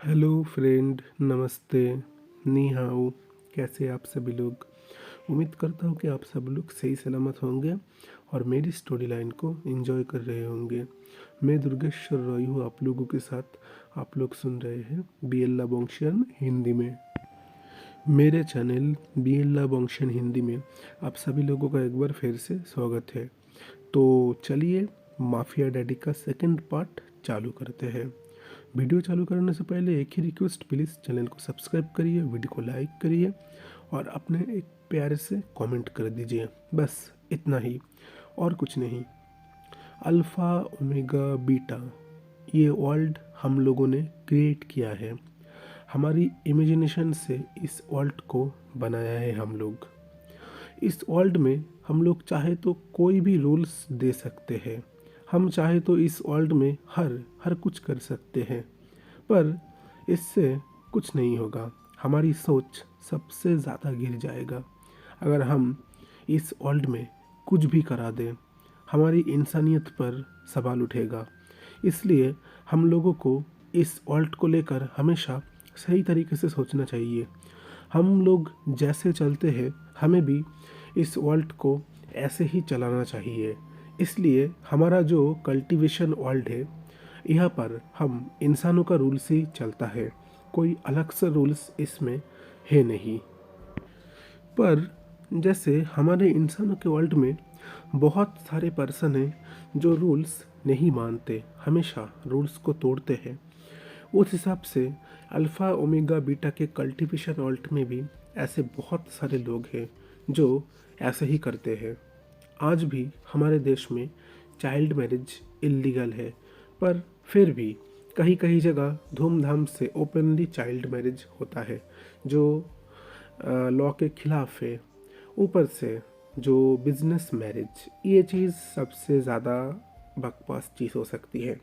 Hello friend, नमस्ते, नी how. कैसे आप सभी लोग? उम्मीद करता हूँ कि आप सब लोग सही सलामत होंगे और मेरी स्टोरी लाइन को एंजॉय कर रहे होंगे। मैं दुर्गेश्वर रॉय हूँ आप लोगों के साथ। आप लोग सुन रहे हैं बीएलला बॉन्शियन हिंदी में। मेरे चैनल बीएलला बॉन्शियन हिंदी में आप सभी लोगों का एक बार फिर से स्वागत है। तो चलिए माफिया डैडी का सेकंड पार्ट चालू करते हैं। वीडियो चालू करने से पहले एक ही रिक्वेस्ट, प्लीज़ चैनल को सब्सक्राइब करिए, वीडियो को लाइक करिए और अपने एक प्यारे से कमेंट कर दीजिए। बस इतना ही और कुछ नहीं। अल्फ़ा ओमेगा बीटा, ये वर्ल्ड हम लोगों ने क्रिएट किया है। हमारी इमेजिनेशन से इस वर्ल्ड को बनाया है हम लोग। इस वर्ल्ड में हम लोग चाहे तो कोई भी रूल्स दे सकते हैं। हम चाहे तो इस वर्ल्ड में हर कुछ कर सकते हैं, पर इससे कुछ नहीं होगा। हमारी सोच सबसे ज़्यादा गिर जाएगा अगर हम इस वर्ल्ड में कुछ भी करा दें। हमारी इंसानियत पर सवाल उठेगा। इसलिए हम लोगों को इस वर्ल्ड को लेकर हमेशा सही तरीके से सोचना चाहिए। हम लोग जैसे चलते हैं, हमें भी इस वर्ल्ड को ऐसे ही चलाना चाहिए। इसलिए हमारा जो कल्टीवेशन वर्ल्ड है, यहाँ पर हम इंसानों का रूल्स ही चलता है। कोई अलग सा रूल्स इसमें है नहीं। पर जैसे हमारे इंसानों के वर्ल्ड में बहुत सारे पर्सन हैं जो रूल्स नहीं मानते, हमेशा रूल्स को तोड़ते हैं। उस हिसाब से अल्फ़ा ओमेगा बीटा के कल्टीवेशन वर्ल्ड में भी ऐसे बहुत सारे लोग हैं जो ऐसे ही करते हैं। आज भी हमारे देश में चाइल्ड मैरिज इलीगल है, पर फिर भी कहीं कहीं जगह धूमधाम से ओपनली चाइल्ड मैरिज होता है, जो लॉ के खिलाफ है। ऊपर से जो बिजनेस मैरिज, ये चीज़ सबसे ज़्यादा बकवास चीज़ हो सकती है।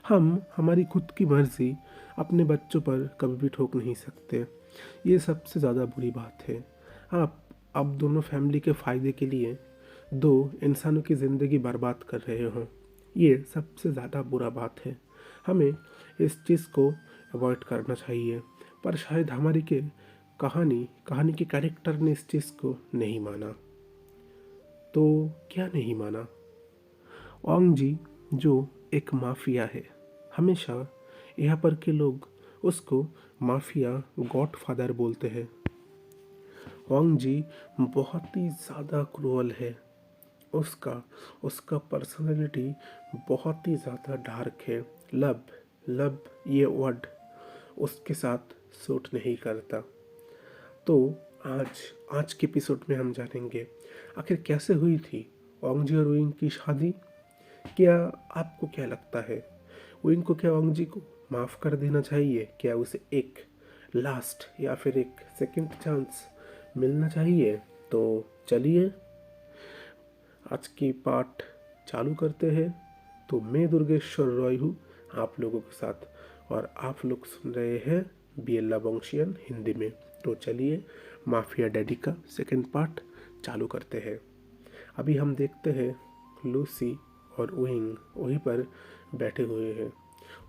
हम हमारी खुद की मर्ज़ी अपने बच्चों पर कभी भी ठोक नहीं सकते। ये सबसे ज़्यादा बुरी बात है। आप दोनों फैमिली के फ़ायदे के लिए दो इंसानों की ज़िंदगी बर्बाद कर रहे हो, ये सबसे ज़्यादा बुरा बात है। हमें इस चीज़ को अवॉइड करना चाहिए। पर शायद हमारी के कहानी के कैरेक्टर ने इस चीज़ को नहीं माना। तो क्या नहीं माना? ओंग जी जो एक माफिया है, हमेशा यहाँ पर के लोग उसको माफिया गॉडफादर बोलते हैं। ओंग जी बहुत ही ज़्यादा क्रूअल है। उसका पर्सनालिटी बहुत ही ज़्यादा डार्क है। लव ये वर्ड उसके साथ सूट नहीं करता। तो आज के एपिसोड में हम जानेंगे आखिर कैसे हुई थी ओंग जी और विंग की शादी। क्या आपको क्या लगता है, विंग को क्या ओंग जी को माफ़ कर देना चाहिए? क्या उसे एक लास्ट या फिर एक सेकंड चांस मिलना चाहिए? तो चलिए आज की पार्ट चालू करते हैं। तो मैं दुर्गेश्वर रॉय हूँ आप लोगों के साथ, और आप लोग सुन रहे हैं बीएलला बॉन्शियन हिंदी में। तो चलिए माफिया डैडी का सेकंड पार्ट चालू करते हैं। अभी हम देखते हैं लूसी और विंग वहीं पर बैठे हुए हैं।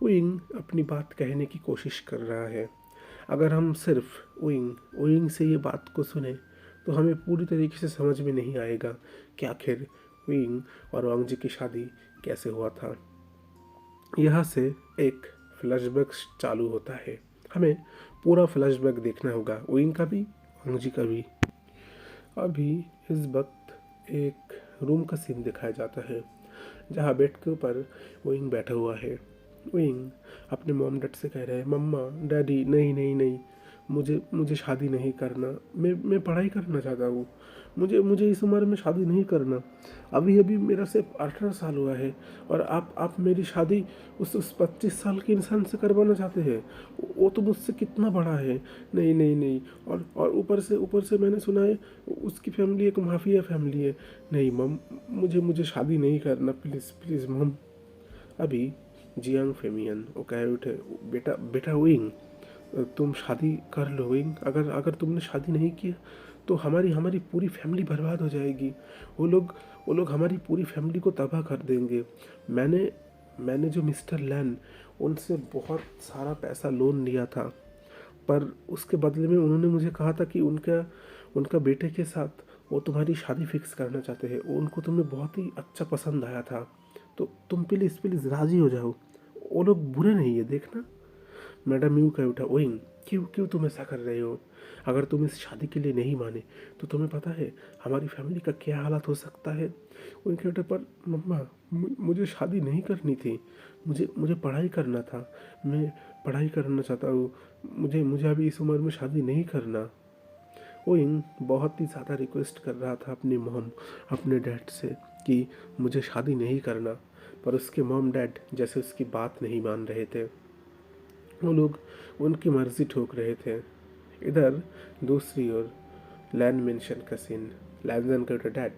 विंग अपनी बात कहने की कोशिश कर रहा है। अगर हम सिर्फ विंग से ये बात को सुने तो हमें पूरी तरीके से समझ में नहीं आएगा कि आखिर विंग और वांग जी की शादी कैसे हुआ था। यहाँ से एक फ्लैशबैक चालू होता है। हमें पूरा फ्लैशबैक देखना होगा, विंग का भी वांग जी का भी। अभी इस वक्त एक रूम का सीन दिखाया जाता है जहाँ बेड के ऊपर विंग बैठा हुआ है। विंग अपने मॉम डैड से कह रहे हैं, मम्मा डैडी नहीं नहीं नहीं, मुझे शादी नहीं करना। मैं पढ़ाई करना चाहता हूँ। मुझे इस उम्र में शादी नहीं करना। अभी अभी मेरा सिर्फ 18 साल हुआ है और आप मेरी शादी उस 25 साल के इंसान से करवाना चाहते हैं। वो तो मुझसे कितना बड़ा है। नहीं नहीं नहीं। और ऊपर से मैंने सुना है उसकी फैमिली एक माफिया फैमिली है। नहीं मम, मुझे शादी नहीं करना, प्लीज़ प्लीज़ मम। अभी जियांग फेमियन वो कह उठे, बेटा बेटा विंग, तुम शादी कर लो विंग। अगर तुमने शादी नहीं किया तो हमारी पूरी फैमिली बर्बाद हो जाएगी। वो लोग हमारी पूरी फैमिली को तबाह कर देंगे। मैंने जो मिस्टर लैन उनसे बहुत सारा पैसा लोन लिया था, पर उसके बदले में उन्होंने मुझे कहा था कि उनका उनका बेटे के साथ वो तुम्हारी शादी फिक्स करना चाहते हैं, उनको तुम्हें बहुत ही अच्छा पसंद आया था, तो तुम प्लीज़ प्लीज़ राज़ी हो जाओ, वो लोग बुरे नहीं है देखना। मैडम यूँ कह उठा, ओइंग क्यों क्यों तुम ऐसा कर रहे हो? अगर तुम इस शादी के लिए नहीं माने तो तुम्हें पता है हमारी फैमिली का क्या हालत हो सकता है। वो कह उठा, पर मम्मा मुझे शादी नहीं करनी थी, मुझे मुझे पढ़ाई करना था, मैं पढ़ाई करना चाहता हूँ, मुझे मुझे अभी इस उम्र में शादी नहीं करना। ओइंग बहुत ही ज़्यादा रिक्वेस्ट कर रहा था अपनी मॉम अपने डैड से कि मुझे शादी नहीं करना, पर उसके मॉम डैड जैसे उसकी बात नहीं मान रहे थे। वो लोग उनकी मर्जी ठोक रहे थे। इधर दूसरी ओर लैन मेंशन का सीन। लैनजन का डैड,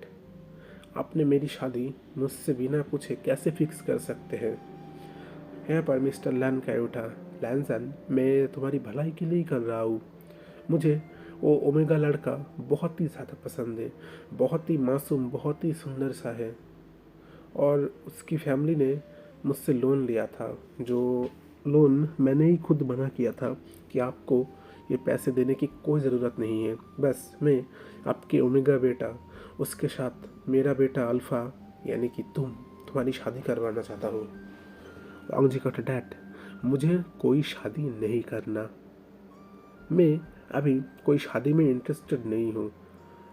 आपने मेरी शादी मुझसे बिना पूछे कैसे फिक्स कर सकते हैं? यहाँ पर मिस्टर लैन कह उठा, लैनसन मैं तुम्हारी भलाई के लिए ही कर रहा हूँ, मुझे वो ओमेगा लड़का बहुत ही ज़्यादा पसंद है, बहुत ही मासूम बहुत ही सुंदर सा है, और उसकी फैमिली ने मुझसे लोन लिया था, जो लोन मैंने ही खुद बना किया था कि आपको ये पैसे देने की कोई ज़रूरत नहीं है, बस मैं आपके ओमेगा बेटा उसके साथ मेरा बेटा अल्फ़ा यानी कि तुम्हारी शादी करवाना चाहता हूँ। अंजी का डैड, मुझे कोई शादी नहीं करना, मैं अभी कोई शादी में इंटरेस्टेड नहीं हूँ।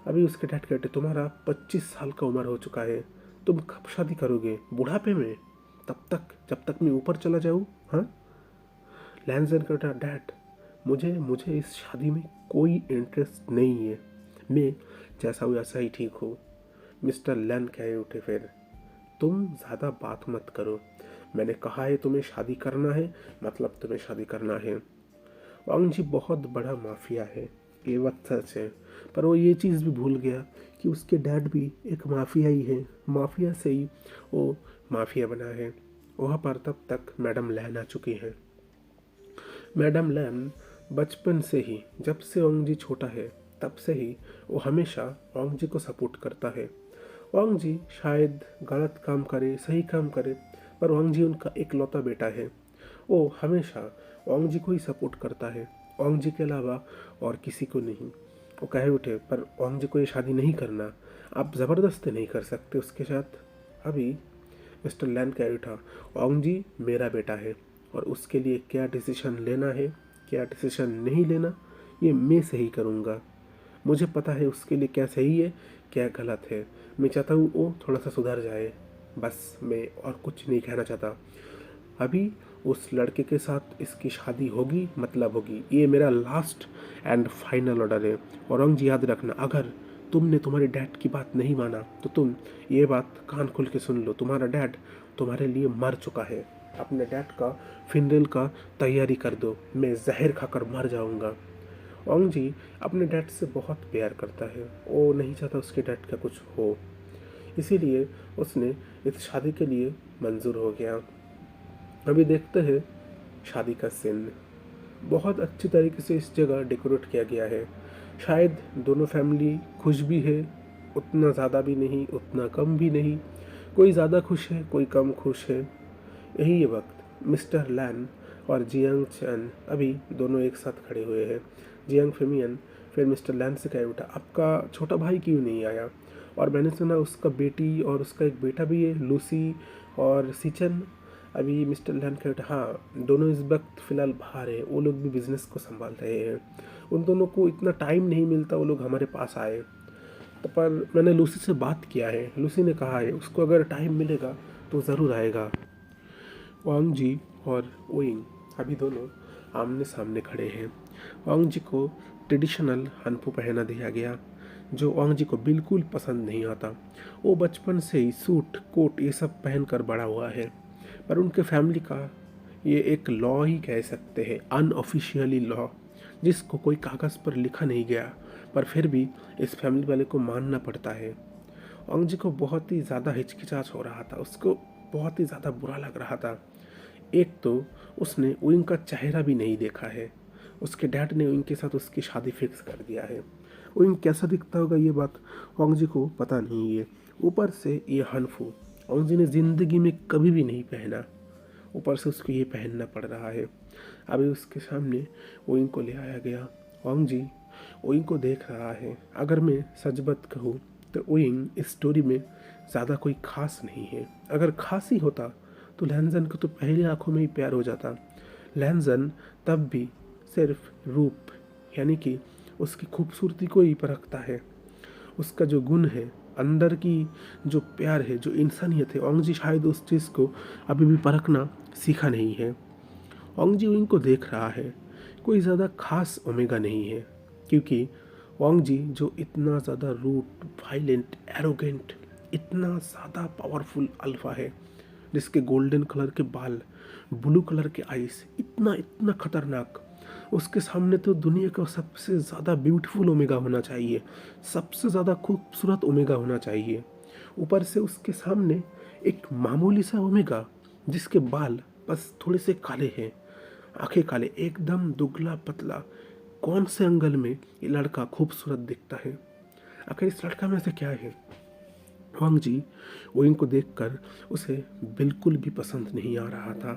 अभी उसके डैड कहते, तुम्हारा 25 साल का उम्र हो चुका है, तुम कब शादी करोगे? बुढ़ापे में? तब तक जब तक मैं ऊपर चला जाऊँ? हाँ। लैंजन कहता, डैड मुझे मुझे इस शादी में कोई इंटरेस्ट नहीं है, मैं जैसा हूँ वैसा ही ठीक हूँ। मिस्टर लैन कहे उठे, फिर तुम ज़्यादा बात मत करो, मैंने कहा है तुम्हें शादी करना है, मतलब तुम्हें शादी करना है। वांग जी बहुत बड़ा माफिया है, ये बात सच है, पर वो ये चीज़ भी भूल गया कि उसके डैड भी एक माफिया ही है, माफिया से ही वो माफिया बना है। वहाँ पर तब तक मैडम लैन आ चुकी हैं। मैडम लैन बचपन से ही, जब से वांग जी छोटा है तब से ही वो हमेशा वांग जी को सपोर्ट करता है। वांग जी शायद गलत काम करे सही काम करे, पर वांग जी उनका इकलौता बेटा है, वो हमेशा वांग जी को ही सपोर्ट करता है, वांग जी के अलावा और किसी को नहीं। वो कहे उठे, पर वांग जी को ये शादी नहीं करना, आप ज़बरदस्ती नहीं कर सकते उसके साथ। अभी मिस्टर लैन कह उठा, वांग जी मेरा बेटा है, और उसके लिए क्या डिसीजन लेना है क्या डिसीजन नहीं लेना ये मैं सही करूँगा, मुझे पता है उसके लिए क्या सही है क्या गलत है, मैं चाहता हूँ वो थोड़ा सा सुधर जाए, बस मैं और कुछ नहीं कहना चाहता। अभी उस लड़के के साथ इसकी शादी होगी मतलब होगी, ये मेरा लास्ट एंड फाइनल ऑर्डर है। और अंग याद रखना, अगर तुमने तुम्हारे डैड की बात नहीं माना तो तुम ये बात कान खोल के सुन लो, तुम्हारा डैड तुम्हारे लिए मर चुका है, अपने डैड का फिनरल का तैयारी कर दो, मैं जहर खाकर मर जाऊंगा। ओंग जी अपने डैड से बहुत प्यार करता है, वो नहीं चाहता उसके डैड का कुछ हो, इसीलिए उसने इस शादी के लिए मंजूर हो गया। अभी देखते हैं शादी का सीन। बहुत अच्छी तरीके से इस जगह डेकोरेट किया गया है, शायद दोनों फैमिली खुश भी है, उतना ज़्यादा भी नहीं उतना कम भी नहीं, कोई ज़्यादा खुश है कोई कम खुश है। यही ये वक्त मिस्टर लैन और जियांग चैन अभी दोनों एक साथ खड़े हुए हैं। जियांग फेमियन फिर मिस्टर लैन से कह उठा, आपका छोटा भाई क्यों नहीं आया? और मैंने सुना उसका बेटी और उसका एक बेटा भी है, लूसी और सिचन। अभी मिस्टर लैन कह उठा, हाँ दोनों इस वक्त फ़िलहाल बाहर है, वो लोग भी बिज़नेस को संभाल रहे हैं, उन दोनों को इतना टाइम नहीं मिलता वो लोग हमारे पास आए। तो पर मैंने लूसी से बात किया है, लूसी ने कहा है उसको अगर टाइम मिलेगा तो ज़रूर आएगा। वांग जी और ओइंग अभी दोनों आमने सामने खड़े हैं। वांग जी को ट्रेडिशनल हनफू पहना दिया गया, जो वांग जी को बिल्कुल पसंद नहीं आता। वो बचपन से ही सूट कोट ये सब पहन कर बड़ा हुआ है, पर उनके फैमिली का ये एक लॉ ही कह सकते हैं, अनऑफिशियली लॉ, जिसको कोई कागज़ पर लिखा नहीं गया, पर फिर भी इस फैमिली वाले को मानना पड़ता है। वांग जी को बहुत ही ज़्यादा हिचकिचाहट हो रहा था, उसको बहुत ही ज़्यादा बुरा लग रहा था। एक तो उसने विंग का चेहरा भी नहीं देखा है, उसके डैड ने विंग के साथ उसकी शादी फिक्स कर दिया है। विंग कैसा दिखता होगा ये बात वांग जी को पता नहीं है। ऊपर से ये हनफू वांग जी ने ज़िंदगी में कभी भी नहीं पहना, ऊपर से उसको ये पहनना पड़ रहा है। अभी उसके सामने ओइंग को ले आया गया। ओंग जी ओइंग को देख रहा है। अगर मैं सच बात कहूँ तो ओइंग इस स्टोरी में ज़्यादा कोई खास नहीं है। अगर खास ही होता तो लैंजन को तो पहली आंखों में ही प्यार हो जाता। लैंजन तब भी सिर्फ रूप यानी कि उसकी खूबसूरती को ही परखता है। उसका जो गुण है, अंदर की जो प्यार है, जो इंसानियत है, ओंग जी शायद उस चीज़ को अभी भी परखना सीखा नहीं है। ओंग जी ओइंग को देख रहा है। कोई ज़्यादा खास ओमेगा नहीं है, क्योंकि ओंग जी जो इतना ज़्यादा रूड, वायलेंट, एरोगेंट, इतना ज़्यादा पावरफुल अल्फा है, जिसके गोल्डन कलर के बाल, ब्लू कलर के आइस, इतना इतना खतरनाक, उसके सामने तो दुनिया का सबसे ज़्यादा ब्यूटीफुल ओमेगा होना चाहिए, सबसे ज़्यादा खूबसूरत ओमेगा होना चाहिए। ऊपर से उसके सामने एक मामूली सा ओमेगा जिसके बाल बस थोड़े से काले हैं, आंखें काले, एकदम दुबला पतला। कौन से एंगल में ये लड़का खूबसूरत दिखता है? आखिर इस लड़का में से क्या है? हुआंग जी ओइंग को देखकर उसे बिल्कुल भी पसंद नहीं आ रहा था।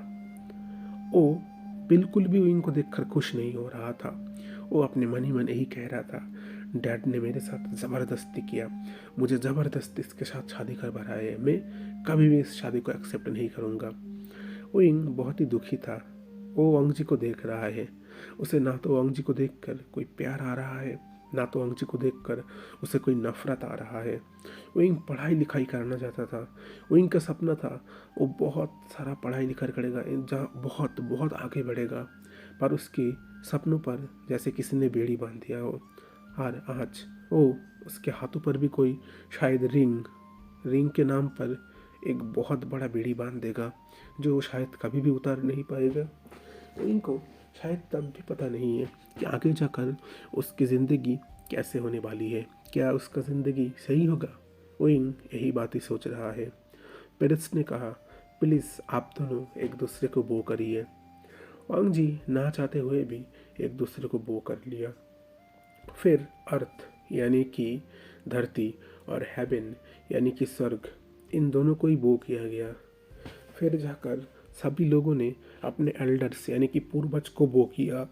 वो बिल्कुल भी ओइंग को देखकर खुश नहीं हो रहा था। वो अपने मन ही मन यही कह रहा था, डैड ने मेरे साथ ज़बरदस्ती किया, मुझे ज़बरदस्ती इसके साथ शादी करवाया है, मैं कभी भी इस शादी को एक्सेप्ट नहीं करूँगा। ओइंग बहुत ही दुखी था। वो ओंग जी को देख रहा है। उसे ना तो ओंग जी को देखकर कोई प्यार आ रहा है, ना तो ओंग जी को देखकर उसे कोई नफरत आ रहा है। ओइंग पढ़ाई लिखाई करना चाहता था। ओइंग का सपना था वो बहुत सारा पढ़ाई लिखाई करेगा, जहाँ बहुत बहुत आगे बढ़ेगा, पर उसके सपनों पर जैसे किसी ने बेड़ी बांध दिया हो। और आज वो उसके हाथों पर भी कोई शायद रिंग के नाम पर एक बहुत बड़ा बेड़ी बांध देगा, जो शायद कभी भी उतार नहीं पाएगा। इनको शायद तब भी पता नहीं है कि आगे जाकर उसकी ज़िंदगी कैसे होने वाली है, क्या उसका ज़िंदगी सही होगा। ओइंग यही बात ही सोच रहा है। पेरिस ने कहा, प्लीज़ आप दोनों एक दूसरे को बो करिए। ओंग जी ना चाहते हुए भी एक दूसरे को बो कर लिया। फिर अर्थ यानी कि धरती और हेवन यानी कि स्वर्ग, इन दोनों को ही बो किया गया। फिर जाकर सभी लोगों ने अपने एल्डर्स यानी कि पूर्वज को बो किया।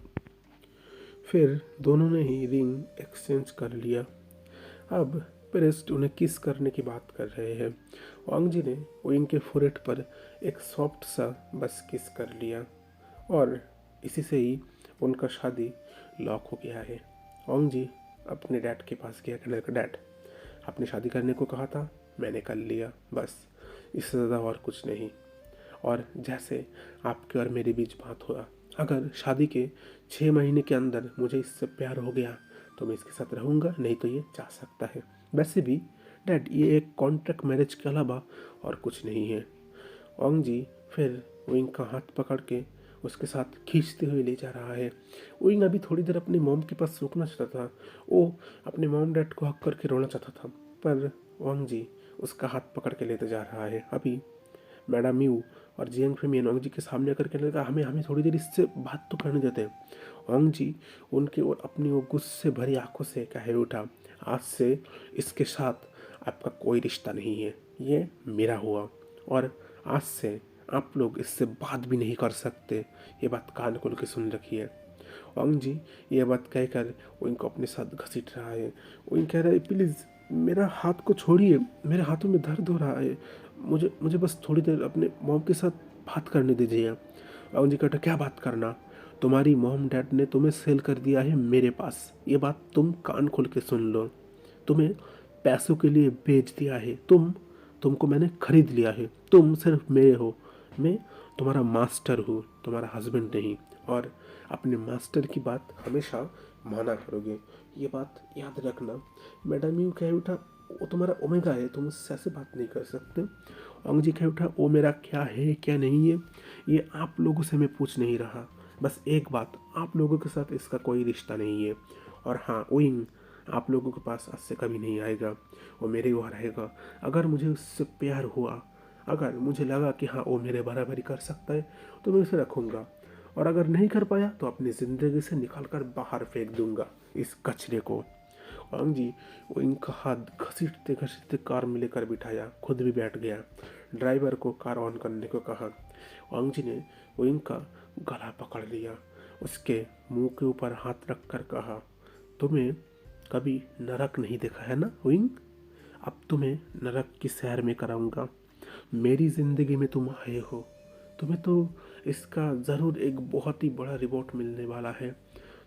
फिर दोनों ने ही रिंग एक्सचेंज कर लिया। अब प्रेस्ट उन्हें किस करने की बात कर रहे हैं। वांग जी ने विंग के फोरहेड पर एक सॉफ्ट सा बस किस कर लिया और इसी से ही उनका शादी लॉक हो गया है। वांग जी अपने डैड के पास गया, कहने लगा, डैड आपने शादी करने को कहा था, मैंने कर लिया, बस इससे ज़्यादा और कुछ नहीं। और जैसे आपके और मेरे बीच बात हुआ, अगर शादी के 6 महीने के अंदर मुझे इससे प्यार हो गया तो मैं इसके साथ रहूँगा, नहीं तो ये जा सकता है। वैसे भी डैड ये एक कॉन्ट्रैक्ट मैरिज के अलावा और कुछ नहीं है। ओंग जी फिर विंग का हाथ पकड़ के उसके साथ खींचते हुए ले जा रहा है। विंग अभी थोड़ी देर अपने मॉम के पास रुकना चाहता था, वो अपने मॉम डैड को हक करके रोना चाहता था, पर ओंग जी उसका हाथ पकड़ के लेते जा रहा है। अभी मैडम यू और जियांग फेमियन ओंग जी के सामने आकर कहने लगा, हमें हमें थोड़ी देर इससे बात तो करने देते हैं। ओंग जी उनके और अपनी वो गुस्से भरी आंखों से कहे उठा, आज से इसके साथ आपका कोई रिश्ता नहीं है, ये मेरा हुआ और आज से आप लोग इससे बात भी नहीं कर सकते। ये बात कान खोल के सुन रखी है। ओंग जी ये बात कहकर उनको अपने साथ घसीट रहा है। उन कह रहा है, प्लीज़ मेरा हाथ को छोड़िए, मेरे हाथों में दर्द हो रहा है, मुझे मुझे बस थोड़ी देर अपने मॉम के साथ बात करने दीजिए। ओंग जी कहता, क्या बात करना? तुम्हारी मॉम डैड ने तुम्हें सेल कर दिया है मेरे पास, ये बात तुम कान खोल के सुन लो। तुम्हें पैसों के लिए बेच दिया है, तुमको मैंने खरीद लिया है, तुम सिर्फ मेरे हो, मैं तुम्हारा मास्टर हूँ, तुम्हारा हस्बैंड नहीं। और अपने मास्टर की बात हमेशा माना करोगे, ये बात याद रखना। मैडम यू कह उठा, वो तुम्हारा ओमेगा है, तुम उससे ऐसे बात नहीं कर सकते। ओंग जी कह उठा, वो मेरा क्या है क्या नहीं है ये आप लोगों से मैं पूछ नहीं रहा, बस एक बात, आप लोगों के साथ इसका कोई रिश्ता नहीं है। और हाँ विंग आप लोगों के पास आज से कभी नहीं आएगा, वो मेरे वहाँ रहेगा। अगर मुझे उससे प्यार हुआ, अगर मुझे लगा कि हाँ वो मेरे बराबरी कर सकता है तो मैं उसे रखूँगा, और अगर नहीं कर पाया तो अपनी ज़िंदगी से निकाल कर बाहर फेंक दूंगा इस कचरे को। ओंग जी वो इनका हाथ घसीटते घसीटते कार में लेकर बिठाया, खुद भी बैठ गया। ड्राइवर को कार ऑन करने को कहा। वांग जी ने ओइंग का गला पकड़ लिया, उसके मुंह के ऊपर हाथ रख कर कहा, तुम्हें कभी नरक नहीं देखा है ना ओइंग? अब तुम्हें नरक की सैर में कराऊंगा। मेरी ज़िंदगी में तुम आए हो, तुम्हें तो इसका ज़रूर एक बहुत ही बड़ा रिवॉर्ड मिलने वाला है।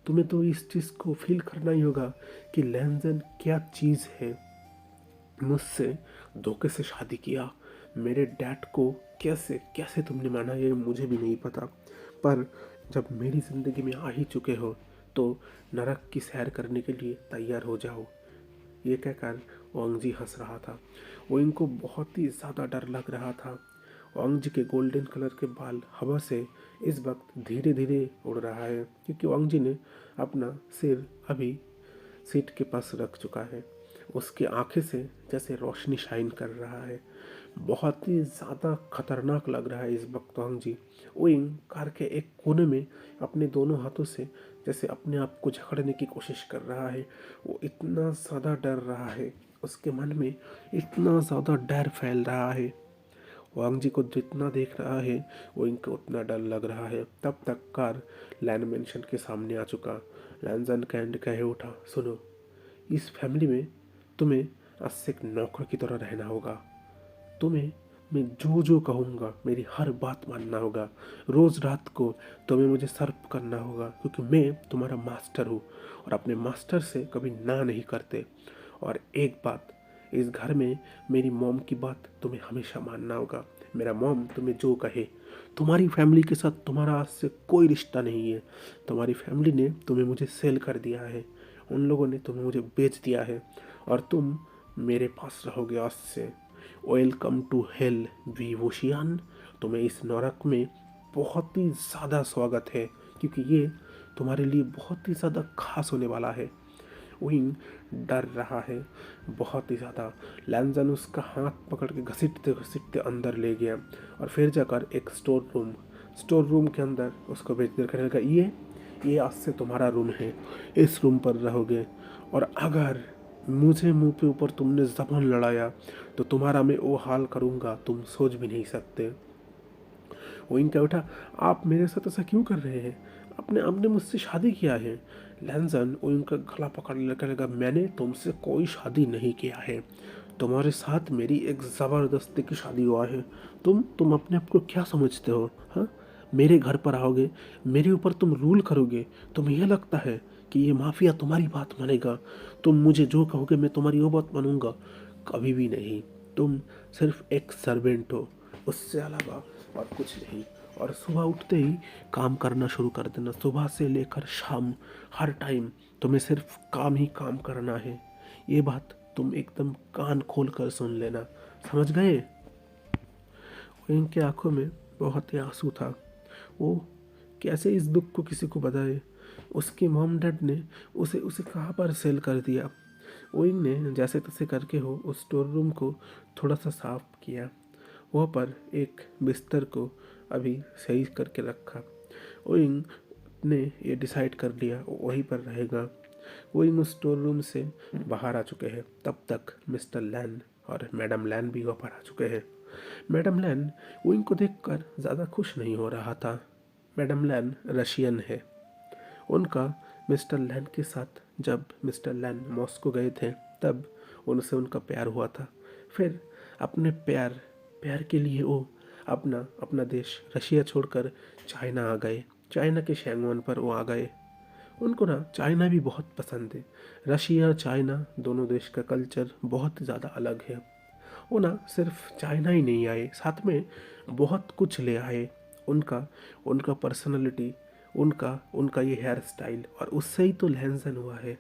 तुम्हें तो इस चीज़ को फील करना ही होगा कि लैंजन क्या चीज़ है। मुझसे धोखे से शादी किया, मेरे डैड को कैसे कैसे तुमने माना ये मुझे भी नहीं पता, पर जब मेरी ज़िंदगी में आ ही चुके हो तो नरक की सैर करने के लिए तैयार हो जाओ। ये कहकर वांग जी हंस रहा था। वो इनको बहुत ही ज़्यादा डर लग रहा था। वांग जी के गोल्डन कलर के बाल हवा से इस वक्त धीरे धीरे उड़ रहा है, क्योंकि वांग जी ने अपना सिर अभी सीट के पास रख चुका है। उसकी आंखें से जैसे रोशनी शाइन कर रहा है। बहुत ही ज़्यादा खतरनाक लग रहा है इस वक्त वांग जी। ओइंग कार के एक कोने में अपने दोनों हाथों से जैसे अपने आप को जकड़ने की कोशिश कर रहा है। वो इतना ज़्यादा डर रहा है, उसके मन में इतना ज़्यादा डर फैल रहा है। वांग जी को जितना देख रहा है वो इनको उतना डर लग रहा है। तब तक कार लैन मेंशन के सामने आ चुका। लैंजन कैंड कहे उठा, सुनो, इस फैमिली में तुम्हें आज से एक नौकर की तरह रहना होगा। तुम्हें मैं जो जो कहूँगा मेरी हर बात मानना होगा। रोज़ रात को तुम्हें मुझे सर्व करना होगा, क्योंकि मैं तुम्हारा मास्टर हूँ और अपने मास्टर से कभी ना नहीं करते। और एक बात, इस घर में मेरी मॉम की बात तुम्हें हमेशा मानना होगा। मेरा मॉम तुम्हें जो कहे। तुम्हारी फैमिली के साथ तुम्हारा आज से कोई रिश्ता नहीं है। तुम्हारी फैमिली ने तुम्हें मुझे सेल कर दिया है, उन लोगों ने तुम्हें मुझे बेच दिया है और तुम मेरे पास रहोगे आज से। वेलकम टू हेल वीवोशियान। तुम्हें इस नरक में बहुत ही ज़्यादा स्वागत है, क्योंकि ये तुम्हारे लिए बहुत ही ज़्यादा खास होने वाला है। विंग डर रहा है बहुत ही ज़्यादा। लैंजन उसका हाथ पकड़ के घसीटते घसीटते अंदर ले गया और फिर जाकर एक स्टोर रूम के अंदर उसको भेज कर कहने लगा, ये आज से तुम्हारा रूम है, इस रूम पर रहोगे और अगर मुझे मुंह पे ऊपर तुमने ज़बान लड़ाया तो तुम्हारा मैं वो हाल करूँगा तुम सोच भी नहीं सकते। विंग क्या उठा, आप मेरे साथ ऐसा क्यों कर रहे हैं? आपने मुझसे शादी किया है। लैंजन विंग का गला पकड़ लेकर लगा, मैंने तुमसे कोई शादी नहीं किया है, तुम्हारे साथ मेरी एक ज़बरदस्ती की शादी हुआ है। तुम अपने आप को क्या समझते हो? हाँ, मेरे घर पर आओगे, मेरे ऊपर तुम रूल करोगे, तुम्हें यह लगता है कि ये माफिया तुम्हारी बात मानेगा? तुम मुझे जो कहोगे मैं तुम्हारी वो बात मानूंगा? कभी भी नहीं। तुम सिर्फ एक सर्वेंट हो, उससे अलावा और कुछ नहीं। और सुबह उठते ही काम करना शुरू कर देना। सुबह से लेकर शाम हर टाइम तुम्हें सिर्फ काम ही काम करना है। ये बात तुम एकदम कान खोल कर सुन लेना, समझ गए? इनके आंखों में बहुत ही आंसू था। वो कैसे इस दुख को किसी को बताए? उसके मॉम डैड ने उसे उसे कहाँ पर सेल कर दिया। ओइंग ने जैसे तैसे करके हो उस स्टोर रूम को थोड़ा सा साफ किया। वहाँ पर एक बिस्तर को अभी सही करके रखा। ओइंग ने ये डिसाइड कर लिया वो वहीं पर रहेगा। ओइंग उस स्टोर रूम से बाहर आ चुके हैं। तब तक मिस्टर लैन और मैडम लैन भी वहाँ पर आ चुके हैं। मैडम लैन ओइंग को देखकर ज़्यादा खुश नहीं हो रहा था। मैडम लैन रशियन है। उनका मिस्टर लैन के साथ जब मिस्टर लैन मॉस्को गए थे तब उनसे उनका प्यार हुआ था। फिर अपने प्यार के लिए वो अपना अपना देश रशिया छोड़कर चाइना आ गए। चाइना के शैंगवान पर वो आ गए। उनको ना चाइना भी बहुत पसंद है। रशिया चाइना दोनों देश का कल्चर बहुत ज़्यादा अलग है। वो ना सिर्फ चाइना ही नहीं आए, साथ में बहुत कुछ ले आए। उनका उनका पर्सनालिटी, उनका उनका ये हेयर स्टाइल, और उससे ही तो लैंजन हुआ है।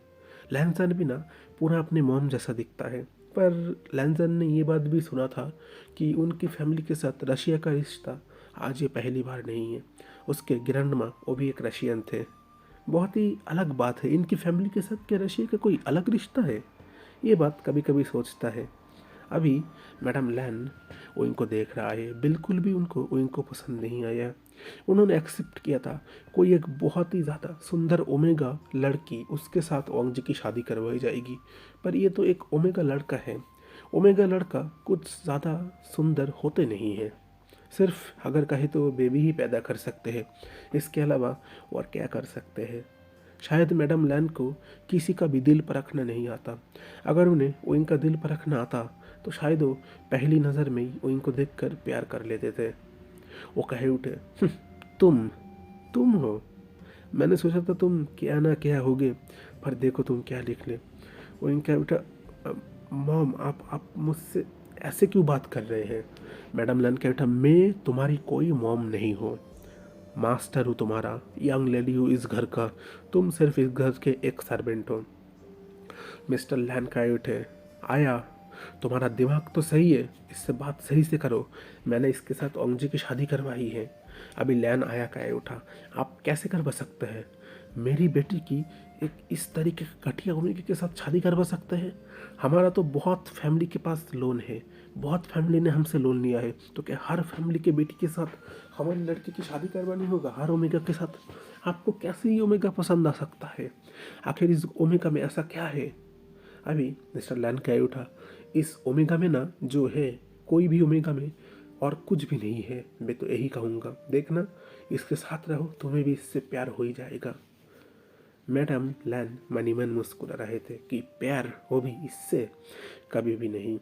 लैंजन भी ना पूरा अपने मॉम जैसा दिखता है। पर लैंजन ने ये बात भी सुना था कि उनकी फैमिली के साथ रशिया का रिश्ता आज ये पहली बार नहीं है। उसके ग्रैंडमा वो भी एक रशियन थे। बहुत ही अलग बात है, इनकी फैमिली के साथ क्या रशिया का कोई अलग रिश्ता है? ये बात कभी कभी सोचता है। अभी मैडम लैन वो इनको देख रहा है, बिल्कुल भी उनको वो इनको पसंद नहीं आया। उन्होंने एक्सेप्ट किया था कोई एक बहुत ही ज़्यादा सुंदर ओमेगा लड़की उसके साथ वांग जी की शादी करवाई जाएगी, पर ये तो एक ओमेगा लड़का है। ओमेगा लड़का कुछ ज़्यादा सुंदर होते नहीं हैं। सिर्फ अगर कहे तो वो बेबी ही पैदा कर सकते हैं, इसके अलावा और क्या कर सकते हैं। शायद मैडम लैन को किसी का भी दिल परखना नहीं आता। अगर उन्हें ओइंग का दिल परखना आता तो शायद वो पहली नज़र में ही ओइंग को देखकर प्यार कर लेते थे। वो कहे उठे, तुम हो। मैंने सोचा था तुम क्या ना क्या होगे, पर देखो तुम क्या लिख ले। ओइंग कहे उठा, मॉम आप मुझसे ऐसे क्यों बात कर रहे हैं। मैडम लैन कहे उठा, मैं तुम्हारी कोई मॉम नहीं हो, मास्टर हूँ तुम्हारा, यंग लेडी हूँ इस घर का, तुम सिर्फ इस घर के एक सर्वेंट हो। मिस्टर लैन कहे उठे, आया तुम्हारा दिमाग तो सही है, इससे बात सही से करो, मैंने इसके साथ ओंगजी की शादी करवाई है। अभी लैन आया कहे उठा, आप कैसे करवा सकते हैं, मेरी बेटी की एक इस तरीके के घटिया उम्मीद के साथ शादी करवा सकते हैं। हमारा तो बहुत फैमिली के पास लोन है, बहुत फैमिली ने हमसे लोन लिया है, तो क्या हर फैमिली के बेटी के साथ हमारी लड़की की शादी करवानी होगा हर ओमेगा के साथ। आपको कैसे ये ओमेगा पसंद आ सकता है, आखिर इस ओमेगा में ऐसा क्या है। अभी मिस्टर लैन कह उठा, इस ओमेगा में ना जो है, कोई भी ओमेगा में और कुछ भी नहीं है। मैं तो यही कहूँगा, देखना इसके साथ रहो, तुम्हें भी इससे प्यार हो ही जाएगा। मैडम लैन मनी मन मुस्कुरा रहे थे कि प्यार हो भी इससे, कभी भी नहीं।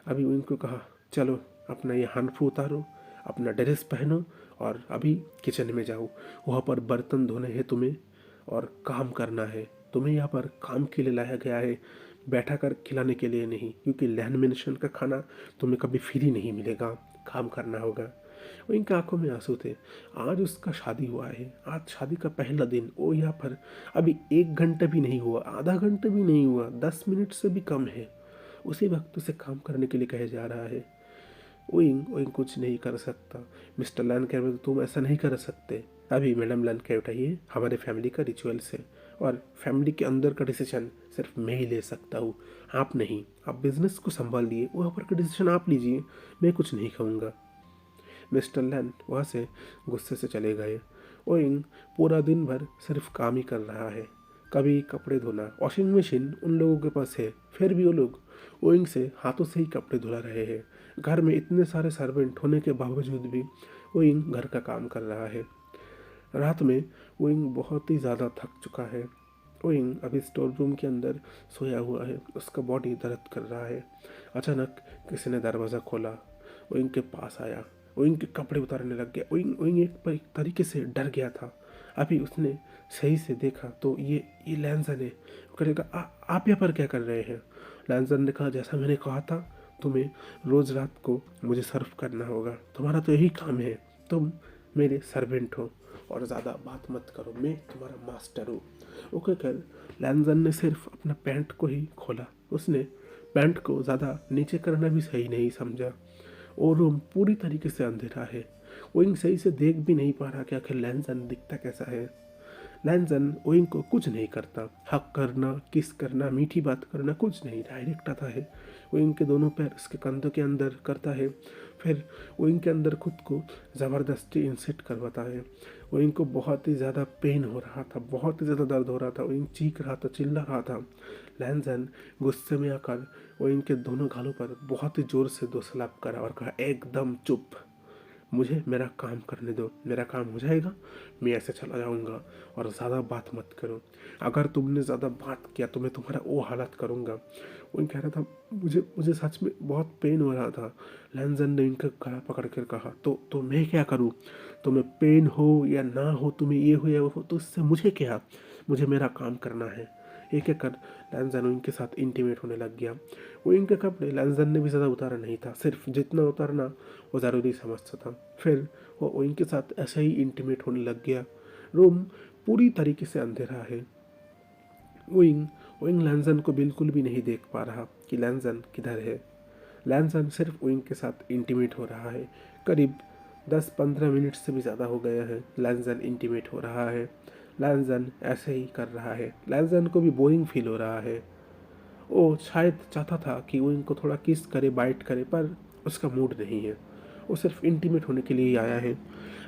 अभी उनको कहा, चलो अपना ये हानफू उतारो, अपना ड्रेस पहनो और अभी किचन में जाओ, वहाँ पर बर्तन धोने हैं तुम्हें और काम करना है। तुम्हें यहाँ पर काम के लिए लाया गया है, बैठा कर खिलाने के लिए नहीं, क्योंकि लैन मेंशन का खाना तुम्हें कभी फ्री नहीं मिलेगा, काम करना होगा। वो इनकी आंखों में आंसू थे। आज उसका शादी हुआ है, आज शादी का पहला दिन, वो यहाँ पर अभी 1 घंटा भी नहीं हुआ, आधा घंटा भी नहीं हुआ, 10 मिनट से भी कम है, उसी वक्त उसे काम करने के लिए कहा जा रहा है। ओइंग कुछ नहीं कर सकता। मिस्टर लैन कह रहे, तुम ऐसा नहीं कर सकते। अभी मैडम लैन कह उठाइए, हमारे फैमिली का रिचुअल्स है और फैमिली के अंदर का डिसीजन सिर्फ मैं ही ले सकता हूँ, आप नहीं। आप बिजनेस को संभाल लिए, वहाँ पर का डिसीजन आप लीजिए, मैं कुछ नहीं कहूँगा। मिस्टर लैन वहाँ से गुस्से से चले गए। ओइंग पूरा दिन भर सिर्फ काम ही कर रहा है, कभी कपड़े धोना, वॉशिंग मशीन उन लोगों के पास है, फिर भी वो लोग ओइंग से हाथों से ही कपड़े धुला रहे हैं। घर में इतने सारे सर्वेंट होने के बावजूद भी ओइंग घर का काम कर रहा है। रात में ओइंग बहुत ही ज़्यादा थक चुका है। ओइंग अभी स्टोर रूम के अंदर सोया हुआ है, उसका बॉडी दर्द कर रहा है। अचानक किसी ने दरवाज़ा खोला, ओइंग के पास आया, ओइंग के कपड़े उतारने लग गया। ओइंग एक तरीके से डर गया था। अभी उसने सही से देखा तो ये लैंसन है। वो कहेगा, आप यहाँ पर क्या कर रहे हैं। लैंसन ने कहा, जैसा मैंने कहा था, तुम्हें रोज़ रात को मुझे सर्व करना होगा, तुम्हारा तो यही काम है, तुम मेरे सर्वेंट हो और ज़्यादा बात मत करो, मैं तुम्हारा मास्टर हूँ। वो कहकर लैंसन ने सिर्फ अपना पैंट को ही खोला। उसने पैंट को ज़्यादा नीचे करना भी सही नहीं समझा। वो रूम पूरी तरीके से अंधेरा है, ओइंग सही से देख भी नहीं पा रहा कि आखिर लैंसन दिखता कैसा है। लैंसन ओइंग को कुछ नहीं करता, हक करना, किस करना, मीठी बात करना, कुछ नहीं, डायरेक्ट आता है। ओइंग के दोनों पैर उसके कंधों के अंदर करता है, फिर ओइंग के अंदर खुद को ज़बरदस्ती इंसेट करवाता है। ओइंग को बहुत ही ज़्यादा पेन हो रहा था, बहुत ही ज़्यादा दर्द हो रहा था, ओइंग चीख रहा था, चिल्ला रहा था। लैंसन गुस्से में आकर ओइंग के दोनों गालों पर बहुत ही ज़ोर से 2 सलाप करा और कहा, एकदम चुप, मुझे मेरा काम करने दो, मेरा काम हो जाएगा, मैं ऐसे चला जाऊंगा और ज़्यादा बात मत करो, अगर तुमने ज़्यादा बात किया तो मैं तुम्हारा वो हालत करूंगा। वो कह रहा था, मुझे सच में बहुत पेन हो रहा था। लैंसन ने इनका गला पकड़ कर कहा, तो मैं क्या करूं, तुम्हें पेन हो या ना हो, तुम्हें ये हो या वो हो, तो इससे मुझे क्या, मुझे मेरा काम करना है। एक एक कर लैंसन उनके साथ इंटीमेट होने लग गया। वो इनके कपड़े लैंसन ने भी ज़्यादा उतारा नहीं था, सिर्फ जितना उतारना वो ज़रूरी समझता था। फिर वो इनके साथ ऐसे ही इंटीमेट होने लग गया। रूम पूरी तरीके से अंधेरा है। ओइंग लैंसन को बिल्कुल भी नहीं देख पा रहा कि लैंसन किधर है। लैंसन सिर्फ ओइंग के साथ इंटीमेट हो रहा है। करीब 10-15 मिनट से भी ज़्यादा हो गया है लैंसन इंटीमेट हो रहा है। लैंसन ऐसे ही कर रहा है। लैंसन को भी बोरिंग फील हो रहा है। वो शायद चाहता था कि वो इनको थोड़ा किस करे, बाइट करे, पर उसका मूड नहीं है। वो सिर्फ इंटीमेट होने के लिए ही आया है।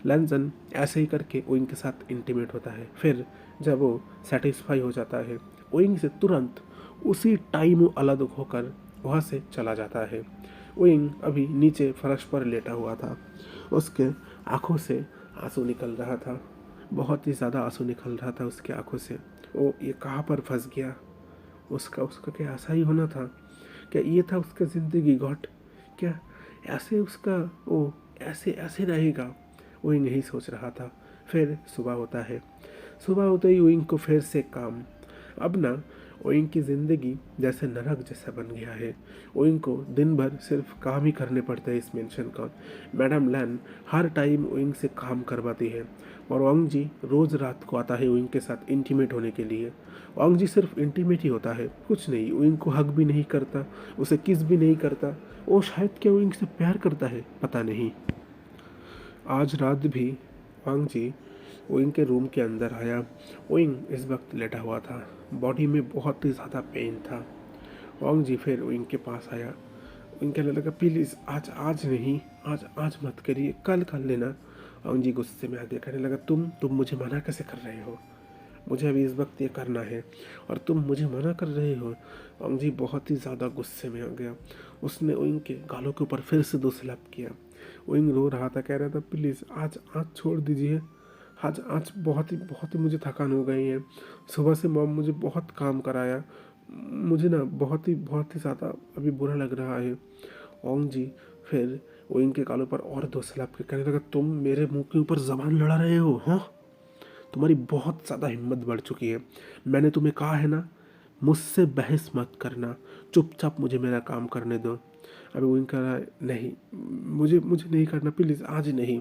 लैंसन ऐसे ही करके ओइंग के साथ इंटीमेट होता है। फिर जब वो सेटिस्फाई हो जाता है, ओइंग से तुरंत उसी टाइम वो अलग होकर वहाँ से चला जाता है। विंग अभी नीचे फर्श पर लेटा हुआ था। उसके आंखों से आंसू निकल रहा था, बहुत ही ज़्यादा आंसू निकल रहा था उसके आंखों से। वो ये कहाँ पर फंस गया? उसका उसका क्या ऐसा ही होना था? क्या ये था उसका ज़िंदगी गॉड? क्या ऐसे उसका वो ऐसे ऐसे रहेगा? विंग यही सोच रहा था। फिर सुबह होता है। सुबह होते ही विंग को फिर से काम। अब ना विंग की ज़िंदगी जैसे नरक जैसा बन गया है। विंग को दिन भर सिर्फ काम ही करने पड़ते हैं इस मेंशन का। मैडम लैन हर टाइम विंग से काम करवाती है और वांग जी रोज़ रात को आता है विंग के साथ इंटीमेट होने के लिए। वांग जी सिर्फ इंटीमेट ही होता है, कुछ नहीं। विंग को हग भी नहीं करता, उसे किस भी नहीं करता। वो शायद क्या विंग से प्यार करता है, पता नहीं। आज रात भी वांग जी विंग के रूम के अंदर आया। विंग इस वक्त लेटा हुआ था, बॉडी में बहुत ही ज़्यादा पेन था। वांग जी फिर विंग के पास आया। विंग कहने लगा प्लीज़ आज आज नहीं, आज आज मत करिए, कल कर लेना। वांग जी गुस्से में आ गया, कहने लगा तुम मुझे मना कैसे कर रहे हो? मुझे अभी इस वक्त ये करना है और तुम मुझे मना कर रहे हो। वांग जी बहुत ही ज़्यादा गुस्से में आ गया। उसने विंग के गालों के ऊपर फिर से 2 स्लैप किया। विंग रो रहा था, कह रहा था प्लीज़ आज आज छोड़ दीजिए। आज आज बहुत ही मुझे थकान हो गई है। सुबह से मॉम मुझे बहुत काम कराया, मुझे ना बहुत ही ज़्यादा अभी बुरा लग रहा है। ओंग जी फिर विंग के गालों पर और 2 स्लैप के कहने लगा तुम मेरे मुंह के ऊपर जबान लड़ा रहे हो? हाँ, तुम्हारी बहुत ज़्यादा हिम्मत बढ़ चुकी है। मैंने तुम्हें कहा है ना, मुझसे बहस मत करना, चुपचाप मुझे मेरा काम करने दो। अभी विंग कह रहा है नहीं, मुझे मुझे नहीं करना, प्लीज़ आज नहीं।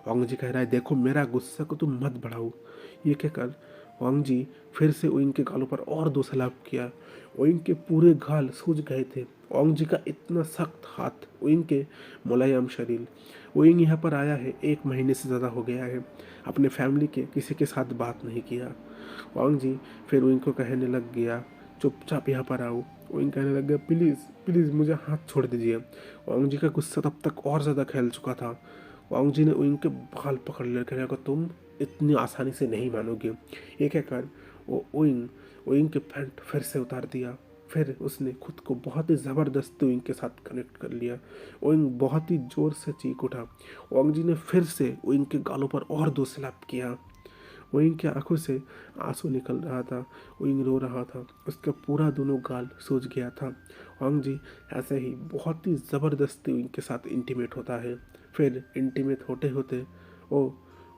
वांग जी कह रहा है देखो मेरा गुस्सा को तुम मत बढ़ाओ। ये कहकर वांग जी फिर से विंग के गालों पर और 2 सलाब किया। विंग के पूरे गाल सूज गए थे। वांग जी का इतना सख्त हाथ, विंग के मुलायम शरीर। विंग यहाँ पर आया है 1 महीने से ज़्यादा हो गया है, अपने फैमिली के किसी के साथ बात नहीं किया। वांग जी फिर विंग को कहने लग गया चुपचाप यहाँ पर आओ। विंग कहने लग गया प्लीज़ प्लीज़ मुझे हाथ छोड़ दीजिए। वांग जी का गुस्सा तब तक और ज़्यादा फैल चुका था। वांग जी ने विंग के बाल पकड़ लिया, कहने लगा तुम इतनी आसानी से नहीं मानोगे। ये कहकर वो विंग के पैंट फिर से उतार दिया। फिर उसने खुद को बहुत ही ज़बरदस्ती विंग के साथ कनेक्ट कर लिया। विंग बहुत ही ज़ोर से चीख उठा। वांग जी ने फिर से विंग के गालों पर और 2 स्लैप किया। विंग की आंखों से आंसू निकल रहा था। विंग रो रहा था, उसका पूरा दोनों गाल सूज गया था। वांग जी ऐसे ही बहुत ही ज़बरदस्ती विंग के साथ इंटीमेट होता है। फिर इंटीमेट होते होते वो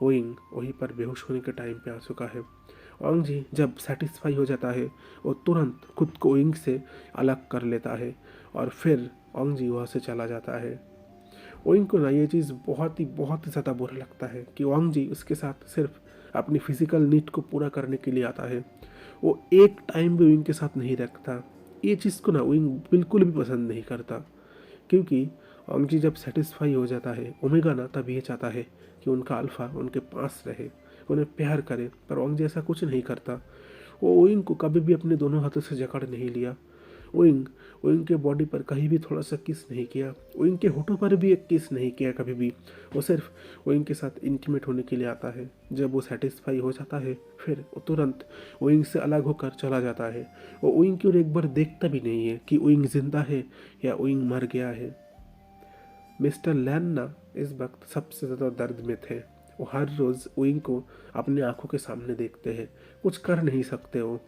विंग वहीं पर बेहोश होने के टाइम पे आ चुका है। वांग जी जब सेटिस्फाई हो जाता है वो तुरंत खुद को विंग से अलग कर लेता है और फिर वांग जी वहाँ से चला जाता है। विंग को ना ये चीज़ बहुत ही ज़्यादा बुरा लगता है कि वांग जी उसके साथ सिर्फ अपनी फिजिकल नीड को पूरा करने के लिए आता है। वो एक टाइम भी विंग के साथ नहीं रखता। ये चीज़ को ना विंग बिल्कुल भी पसंद नहीं करता, क्योंकि वांग जी जब सेटिस्फाई हो जाता है ओमेगा ना तब ये चाहता है कि उनका अल्फा उनके पास रहे, उन्हें प्यार करे, पर वांग जी ऐसा कुछ नहीं करता। वो विंग को कभी भी अपने दोनों हाथों से जकड़ नहीं लिया। विंग विंग के बॉडी पर कहीं भी थोड़ा सा किस नहीं किया। विंग के होठों पर भी एक किस नहीं किया कभी भी। वो सिर्फ विंग के साथ इंटीमेट होने के लिए आता है। जब वो सेटिस्फाई हो जाता है फिर वो तुरंत विंग से अलग होकर चला जाता है। वो विंग की ओर एक बार देखता भी नहीं है कि विंग जिंदा है या विंग मर गया है। मिस्टर लैन ना इस वक्त सबसे ज़्यादा दर्द में थे। वो हर रोज़ विंग को अपनी आंखों के सामने देखते हैं, कुछ कर नहीं सकते वो।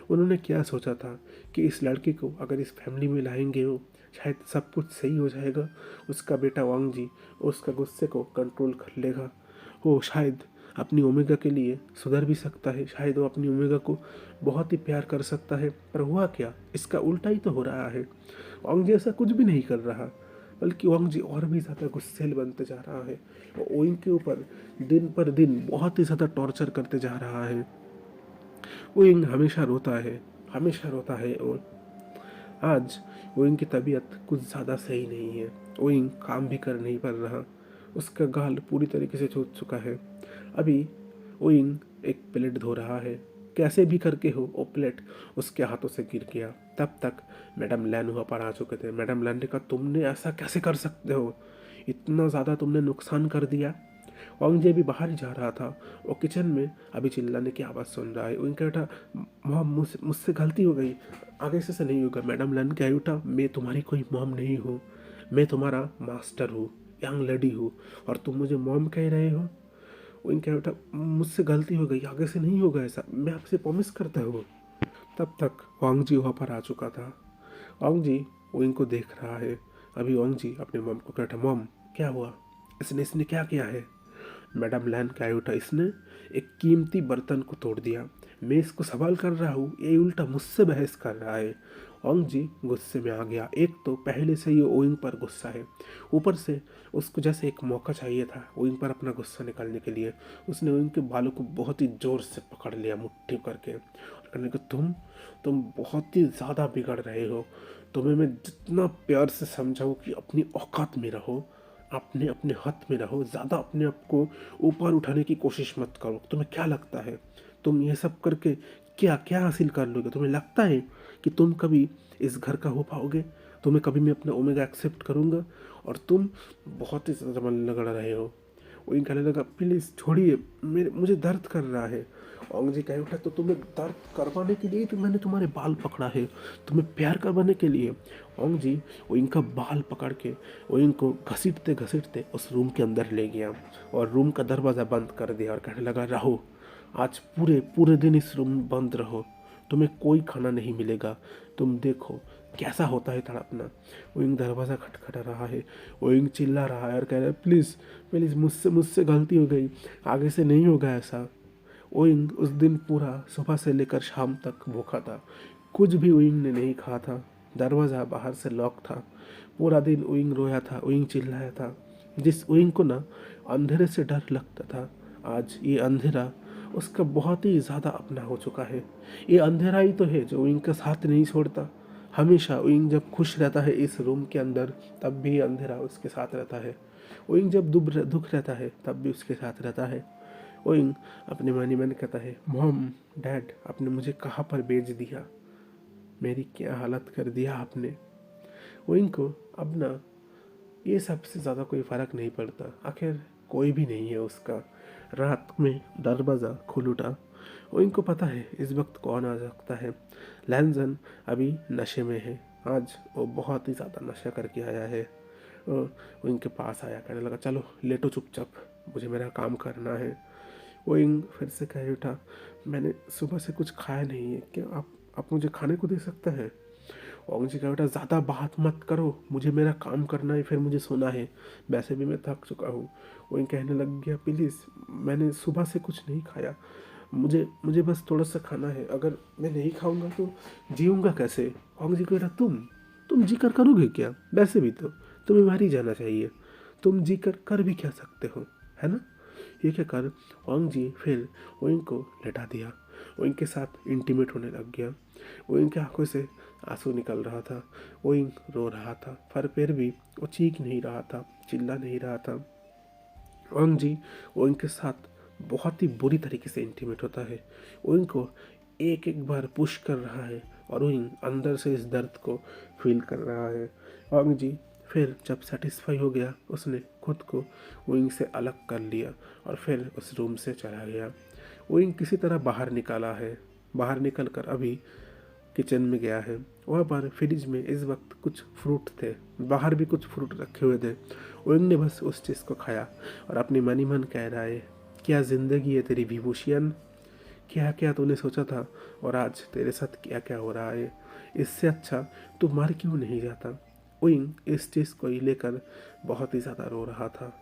उन्होंने क्या सोचा था कि इस लड़के को अगर इस फैमिली में लाएंगे वो शायद सब कुछ सही हो जाएगा। उसका बेटा वांग जी उसका गुस्से को कंट्रोल कर लेगा। वो शायद अपनी ओमेगा के लिए सुधर भी सकता है, शायद वो अपनी ओमेगा को बहुत ही प्यार कर सकता है। पर हुआ क्या, इसका उल्टा ही तो हो रहा है। वांग जी ऐसा कुछ भी नहीं कर रहा, बल्कि वांग जी और भी ज़्यादा गुस्सेल बनते जा रहा है। वो विंग के ऊपर दिन पर दिन बहुत ही ज़्यादा टॉर्चर करते जा रहा है। विंग हमेशा रोता है और आज विंग की तबीयत कुछ ज़्यादा सही नहीं है। विंग काम भी कर नहीं पा रहा, उसका गाल पूरी तरीके से छूट चुका है। अभी विंग एक प्लेट धो रहा है, कैसे भी करके हो वो प्लेट उसके हाथों से गिर गया। तब तक मैडम लैन वहाँ पर आ चुके थे। मैडम लैन ने कहा तुमने ऐसा कैसे कर सकते हो, इतना ज़्यादा तुमने नुकसान कर दिया। वांग जी अभी बाहर ही जा रहा था, वो किचन में अभी चिल्लाने की आवाज़ सुन रहा है। उनका बेटा मॉम मुझसे गलती हो गई, आगे से नहीं होगा। मैडम लन क्या उठा, मैं तुम्हारी कोई मॉम नहीं हूँ, मैं तुम्हारा मास्टर हूँ, यंग लेडी हूँ, और तुम मुझे मॉम कह रहे हो। वो इनका बेटा, मुझसे गलती हो गई, आगे से नहीं होगा ऐसा, मैं आपसे प्रॉमिस करता हूँ। तब तक वांग जी वहाँ पर आ चुका था। वांग जी वो इनको देख रहा है। अभी वांग जी अपने मॉम को कहता, मॉम क्या हुआ, इसने इसने क्या किया है। मैडम लैन क्या उठा, इसने एक कीमती बर्तन को तोड़ दिया, मैं इसको सवाल कर रहा हूँ, ये उल्टा मुझसे बहस कर रहा है। ओंग जी गुस्से में आ गया। एक तो पहले से ही ओइंग पर गुस्सा है, ऊपर से उसको जैसे एक मौका चाहिए था ओइंग पर अपना गुस्सा निकालने के लिए। उसने ओइंग के बालों को बहुत ही ज़ोर से पकड़ लिया मुट्ठी करके, और कहने लगा, तुम बहुत ही ज़्यादा बिगड़ रहे हो। तुम्हें मैं जितना प्यार से समझाऊँ कि अपनी औकात में रहो, अपने अपने हद में रहो, ज़्यादा अपने आप को ऊपर उठाने की कोशिश मत करो। तुम्हें क्या लगता है तुम ये सब करके क्या क्या हासिल कर लोगे? तुम्हें लगता है कि तुम कभी इस घर का हो पाओगे? तुम्हें कभी मैं अपना ओमेगा एक्सेप्ट करूँगा? और तुम बहुत ही ज़्यादा मन लगड़ रहे हो। वो इन कहने लगा, प्लीज़ छोड़िए, मुझे दर्द कर रहा है। ओंग जी कह उठा, तो तुम्हें दर्द करवाने के लिए तो मैंने तुम्हारे बाल पकड़ा है, तुम्हें प्यार करवाने के लिए। ओंग जी वो इनका बाल पकड़ के वो इनको घसीटते घसीटते उस रूम के अंदर ले गया और रूम का दरवाज़ा बंद कर दिया और कहने लगा, रहो आज पूरे पूरे दिन इस रूम में बंद रहो, तुम्हें कोई खाना नहीं मिलेगा, तुम देखो कैसा होता है तड़पना। विंग दरवाज़ा खटखटा रहा है, विंग चिल्ला रहा है और कह रहा है, प्लीज़ प्लीज़ मुझसे मुझसे गलती हो गई, आगे से नहीं होगा ऐसा। विंग उस दिन पूरा सुबह से लेकर शाम तक भूखा था, कुछ भी विंग ने नहीं खाया था, दरवाज़ा बाहर से लॉक था। पूरा दिन विंग रोया था, विंग चिल्लाया था। जिस विंग को ना अंधेरे से डर लगता था, आज ये अंधेरा उसका बहुत ही ज़्यादा अपना हो चुका है। ये अंधेरा ही तो है जो विंग का साथ नहीं छोड़ता। हमेशा विंग जब खुश रहता है इस रूम के अंदर, तब भी अंधेरा उसके साथ रहता है। विंग जब दुख रहता है तब भी उसके साथ रहता है। विंग अपने मन ही मन कहता है, मॉम डैड आपने मुझे कहाँ पर बेच दिया, मेरी क्या हालत कर दिया आपने। विंग को अब ना ये सबसे ज़्यादा कोई फ़र्क नहीं पड़ता, आखिर कोई भी नहीं है उसका। रात में दरवाज़ा खुल उठा, वो इनको पता है इस वक्त कौन आ सकता है। लैनजन अभी नशे में है, आज वो बहुत ही ज़्यादा नशा करके आया है। वो इनके पास आया, कहने लगा, चलो लेटो चुपचाप, मुझे मेरा काम करना है। वो इंग फिर से कह उठा, मैंने सुबह से कुछ खाया नहीं है, क्या आप मुझे खाने को दे सकते हैं। ओंग जी का बेटा, ज़्यादा बात मत करो, मुझे मेरा काम करना है, फिर मुझे सोना है, वैसे भी मैं थक चुका हूँ। वो कहने लग गया, प्लीज़ मैंने सुबह से कुछ नहीं खाया, मुझे मुझे बस थोड़ा सा खाना है, अगर मैं नहीं खाऊंगा तो जीऊँगा कैसे। ओंग जी का बेटा, तुम जी कर करोगे क्या? वैसे भी तो तुम्हें मर ही जाना चाहिए, तुम जी कर भी क्या सकते हो, है ना। ये क्या कर ओंग जी फिर ओइंग को लेटा दिया, ओइंग के साथ इंटीमेट होने लग गया। ओइंग की आंखों से आंसू निकल रहा था, ओइंग रो रहा था, पर फिर भी वो चीख नहीं रहा था, चिल्ला नहीं रहा था। ओंग जी ओइंग के साथ बहुत ही बुरी तरीके से इंटीमेट होता है, ओइंग को एक एक बार पुश कर रहा है और ओइंग अंदर से इस दर्द को फील कर रहा है। ओंग जी फिर जब सेटिस्फाई हो गया, उसने खुद को विंग से अलग कर लिया और फिर उस रूम से चला गया। विंग किसी तरह बाहर निकाला है, बाहर निकल कर अभी किचन में गया है। वहाँ पर फ्रिज में इस वक्त कुछ फ्रूट थे, बाहर भी कुछ फ्रूट रखे हुए थे। विंग ने बस उस चीज़ को खाया और अपनी मन ही मन कह रहा है, क्या ज़िंदगी है तेरी विभूषियन, क्या क्या तूने सोचा था और आज तेरे साथ क्या क्या हो रहा है, इससे अच्छा तू मर क्यों नहीं जाता। विंग इस चीज़ को ही लेकर बहुत ही ज़्यादा रो रहा था।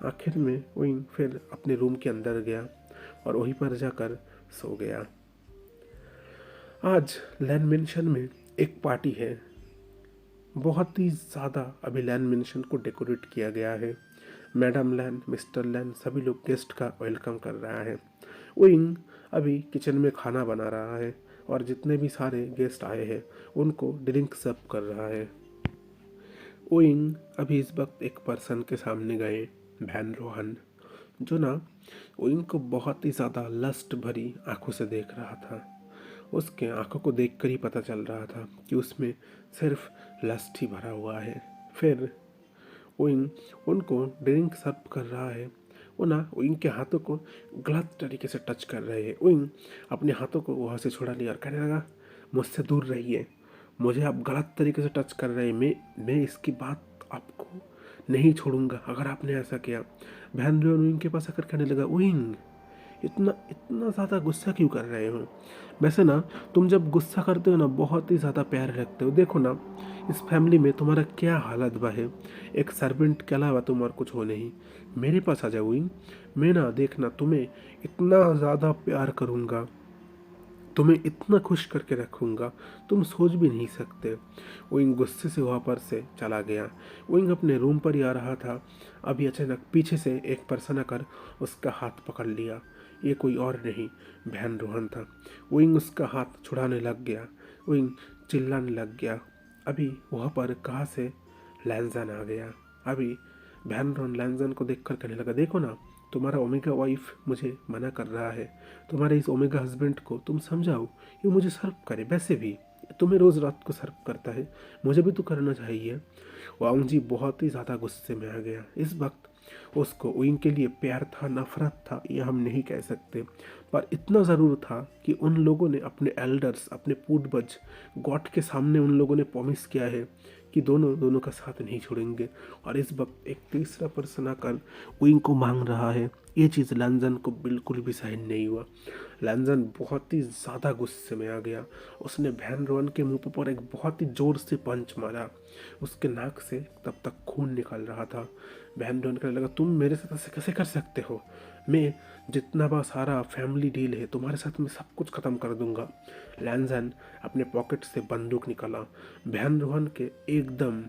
आखिर में विंग फिर अपने रूम के अंदर गया और वहीं पर जाकर सो गया। आज लैन मेंशन में एक पार्टी है, बहुत ही ज़्यादा अभी लैन मेंशन को डेकोरेट किया गया है। मैडम लैन, मिस्टर लैन, सभी लोग गेस्ट का वेलकम कर रहा है। विंग अभी किचन में खाना बना रहा है और जितने भी सारे गेस्ट आए हैं उनको ड्रिंक सर्व कर रहा है। विंग अभी इस वक्त एक पर्सन के सामने गए, वैन रोहन, जो ना विंग को बहुत ही ज़्यादा लस्ट भरी आंखों से देख रहा था। उसके आंखों को देखकर ही पता चल रहा था कि उसमें सिर्फ लस्ट ही भरा हुआ है। फिर विंग उनको ड्रिंक सर्व कर रहा है, वो ना विंग के हाथों को गलत तरीके से टच कर रहे हैं। विंग अपने हाथों को वहाँ से छुड़ा लिया और कहने लगा, मुझसे दूर रहिए, मुझे आप गलत तरीके से टच कर रहे हैं, मैं इसकी बात आपको नहीं छोड़ूंगा अगर आपने ऐसा किया। बहन जो उइंग के पास आकर कहने लगा, उइंग इतना इतना ज़्यादा गुस्सा क्यों कर रहे हो? वैसे ना तुम जब गुस्सा करते हो ना बहुत ही ज़्यादा प्यार रखते हो। देखो ना इस फैमिली में तुम्हारा क्या हालत बा है, एक सर्वेंट के अलावा तुम और कुछ हो नहीं। मेरे पास आ जाओ विंग, मैं ना देखना तुम्हें इतना ज़्यादा प्यार करूँगा, तुम्हें इतना खुश करके रखूँगा तुम सोच भी नहीं सकते। विंग गुस्से से वहाँ पर से चला गया। विंग अपने रूम पर ही आ रहा था, अभी अचानक पीछे से एक पर्सन आकर उसका हाथ पकड़ लिया। ये कोई और नहीं बहन रोहन था। विंग उसका हाथ छुड़ाने लग गया। विंग चिल्लाने लग गया। अभी वहाँ पर कहाँ से लैंजन आ गया। अभी बहन रोहन लैंजन को देखकर कहने लगा, देखो ना तुम्हारा ओमेगा वाइफ मुझे मना कर रहा है, तुम्हारे इस ओमेगा हस्बैंड को तुम समझाओ ये मुझे सर्व करे। वैसे भी तुम्हें रोज़ रात को सर्व करता है, मुझे भी तो करना चाहिए। वांग जी बहुत ही ज़्यादा गुस्से में आ गया। इस वक्त उसको विंग के लिए प्यार था नफरत था ये हम नहीं कह सकते, पर इतना ज़रूर था कि उन लोगों ने अपने एल्डर्स अपने पूर्वज गॉड के सामने उन लोगों ने प्रॉमिस किया है कि दोनों दोनों का साथ नहीं छोड़ेंगे। और इस वक्त एक तीसरा पर्सन आकर विंग को मांग रहा है। ये चीज़ लैंजन को बिल्कुल भी सहन नहीं हुआ। लैंजन बहुत ही ज़्यादा गुस्से में आ गया। उसने बहन रोहन के मुंह पर एक बहुत ही ज़ोर से पंच मारा। उसके नाक से तब तक खून निकल रहा था। बहन रोहन कहने लगा, तुम मेरे साथ ऐसे कैसे कर सकते हो? मैं जितना बा सारा फैमिली डील है तुम्हारे साथ मैं सब कुछ ख़त्म कर दूंगा। लैंजन अपने पॉकेट से बंदूक निकाला, बहन रोहन के एकदम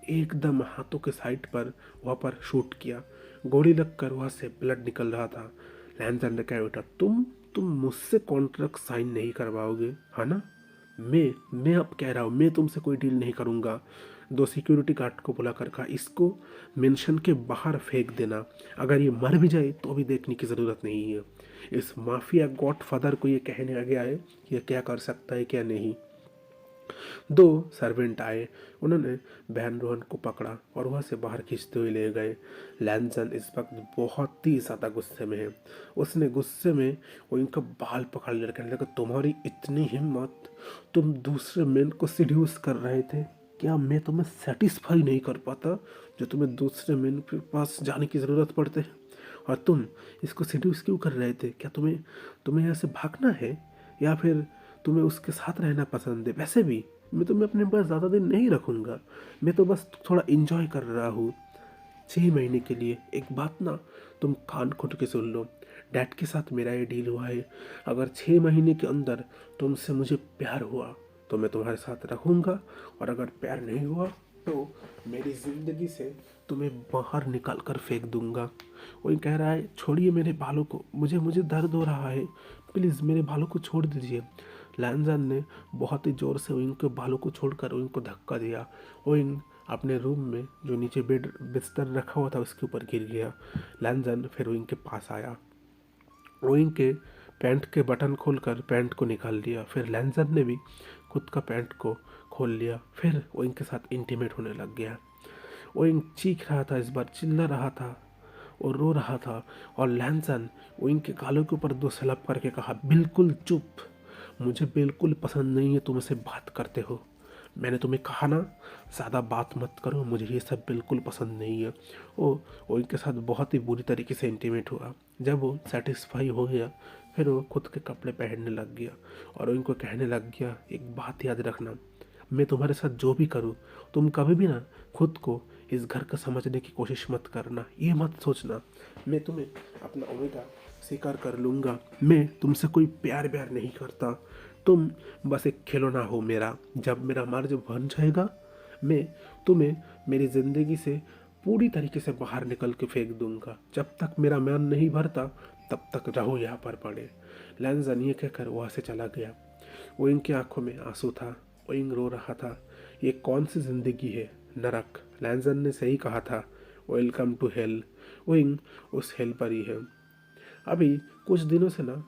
एकदम हाथों के साइड पर वहाँ पर शूट किया। गोली लगकर वहाँ से ब्लड निकल रहा था। लैंजन ने कहा, बेटा तुम मुझसे कॉन्ट्रैक्ट साइन नहीं करवाओगे है ना? मैं अब कह रहा हूँ मैं तुमसे कोई डील नहीं करूँगा। दो सिक्योरिटी गार्ड को बुला कहा, इसको मेंशन के बाहर फेंक देना, अगर ये मर भी जाए तो भी देखने की ज़रूरत नहीं है। इस माफिया गॉड फादर को ये कहने आ गया है कि ये क्या कर सकता है क्या नहीं। दो सर्वेंट आए, उन्होंने बहन रोहन को पकड़ा और वहाँ से बाहर खींचते हुए ले गए। लैंजन इस वक्त बहुत ही ज़्यादा गुस्से में है। उसने गुस्से में वो इनका बाल पकड़ लिया, कहने लगा, तुम्हारी इतनी हिम्मत, तुम दूसरे मेन को सिड्यूस कर रहे थे, क्या मैं तुम्हें सेटिस्फाई नहीं कर पाता जो तुम्हें दूसरे मेन के पास जाने की ज़रूरत पड़ते है? और तुम इसको सिड्यूस क्यों कर रहे थे? क्या तुम्हें तुम्हें यहाँ से भागना है या फिर तुम्हें उसके साथ रहना पसंद है? वैसे भी मैं तुम्हें अपने पास ज़्यादा दिन नहीं रखूँगा, मैं तो बस थोड़ा इंजॉय कर रहा हूँ 6 महीने के लिए। एक बात ना तुम कान खोल के सुन लो, डैड के साथ मेरा ये डील हुआ है, अगर 6 महीने के अंदर तुमसे मुझे प्यार हुआ तो मैं तुम्हारे साथ रखूँगा, और अगर प्यार नहीं हुआ तो मेरी ज़िंदगी से तुम्हें बाहर निकाल कर फेंक दूंगा। वही कह रहा है, छोड़िए मेरे बालों को, मुझे मुझे दर्द हो रहा है, प्लीज़ मेरे बालों को छोड़ दीजिए। लैंजन ने बहुत ही ज़ोर से विंग के बालों को छोड़कर विंग को धक्का दिया। विंग अपने रूम में जो नीचे बेड बिस्तर रखा हुआ था उसके ऊपर गिर गया। लैंजन फिर विंग के पास आया, विंग के पैंट के बटन खोलकर पैंट को निकाल लिया। फिर लैंजन ने भी खुद का पैंट को खोल लिया, फिर विंग के साथ इंटीमेट होने लग गया। विंग चीख रहा था, इस बार चिल्ला रहा था और रो रहा था। और लैंसन विंग के गालों के ऊपर 2 सलप करके कहा, बिल्कुल चुप, मुझे बिल्कुल पसंद नहीं है तुम ऐसे बात करते हो। मैंने तुम्हें कहा ना ज़्यादा बात मत करो, मुझे ये सब बिल्कुल पसंद नहीं है। वो इनके साथ बहुत ही बुरी तरीके से इंटीमेट हुआ। जब वो सेटिस्फाई हो गया फिर वो खुद के कपड़े पहनने लग गया और इनको कहने लग गया, एक बात याद रखना, मैं तुम्हारे साथ जो भी करूँ तुम कभी भी ना खुद को इस घर का समझने की कोशिश मत करना, ये मत सोचना मैं तुम्हें अपना ओमेगा स्वीकार कर लूँगा। मैं तुमसे कोई प्यार व्यार नहीं करता, तुम बस एक खिलौना हो मेरा। जब मेरा मर्ज बन जाएगा मैं तुम्हें मेरी ज़िंदगी से पूरी तरीके से बाहर निकल के फेंक दूंगा। जब तक मेरा मन नहीं भरता तब तक रहो यहाँ पर पड़े। लैंजन ये कहकर वहाँ से चला गया। विंग की आंखों में आंसू था, विंग रो रहा था। ये कौन सी ज़िंदगी है, नरक। लैंजन ने सही कहा था, वेलकम टू हेल। विंग उस हेल पर ही है। अभी कुछ दिनों से ना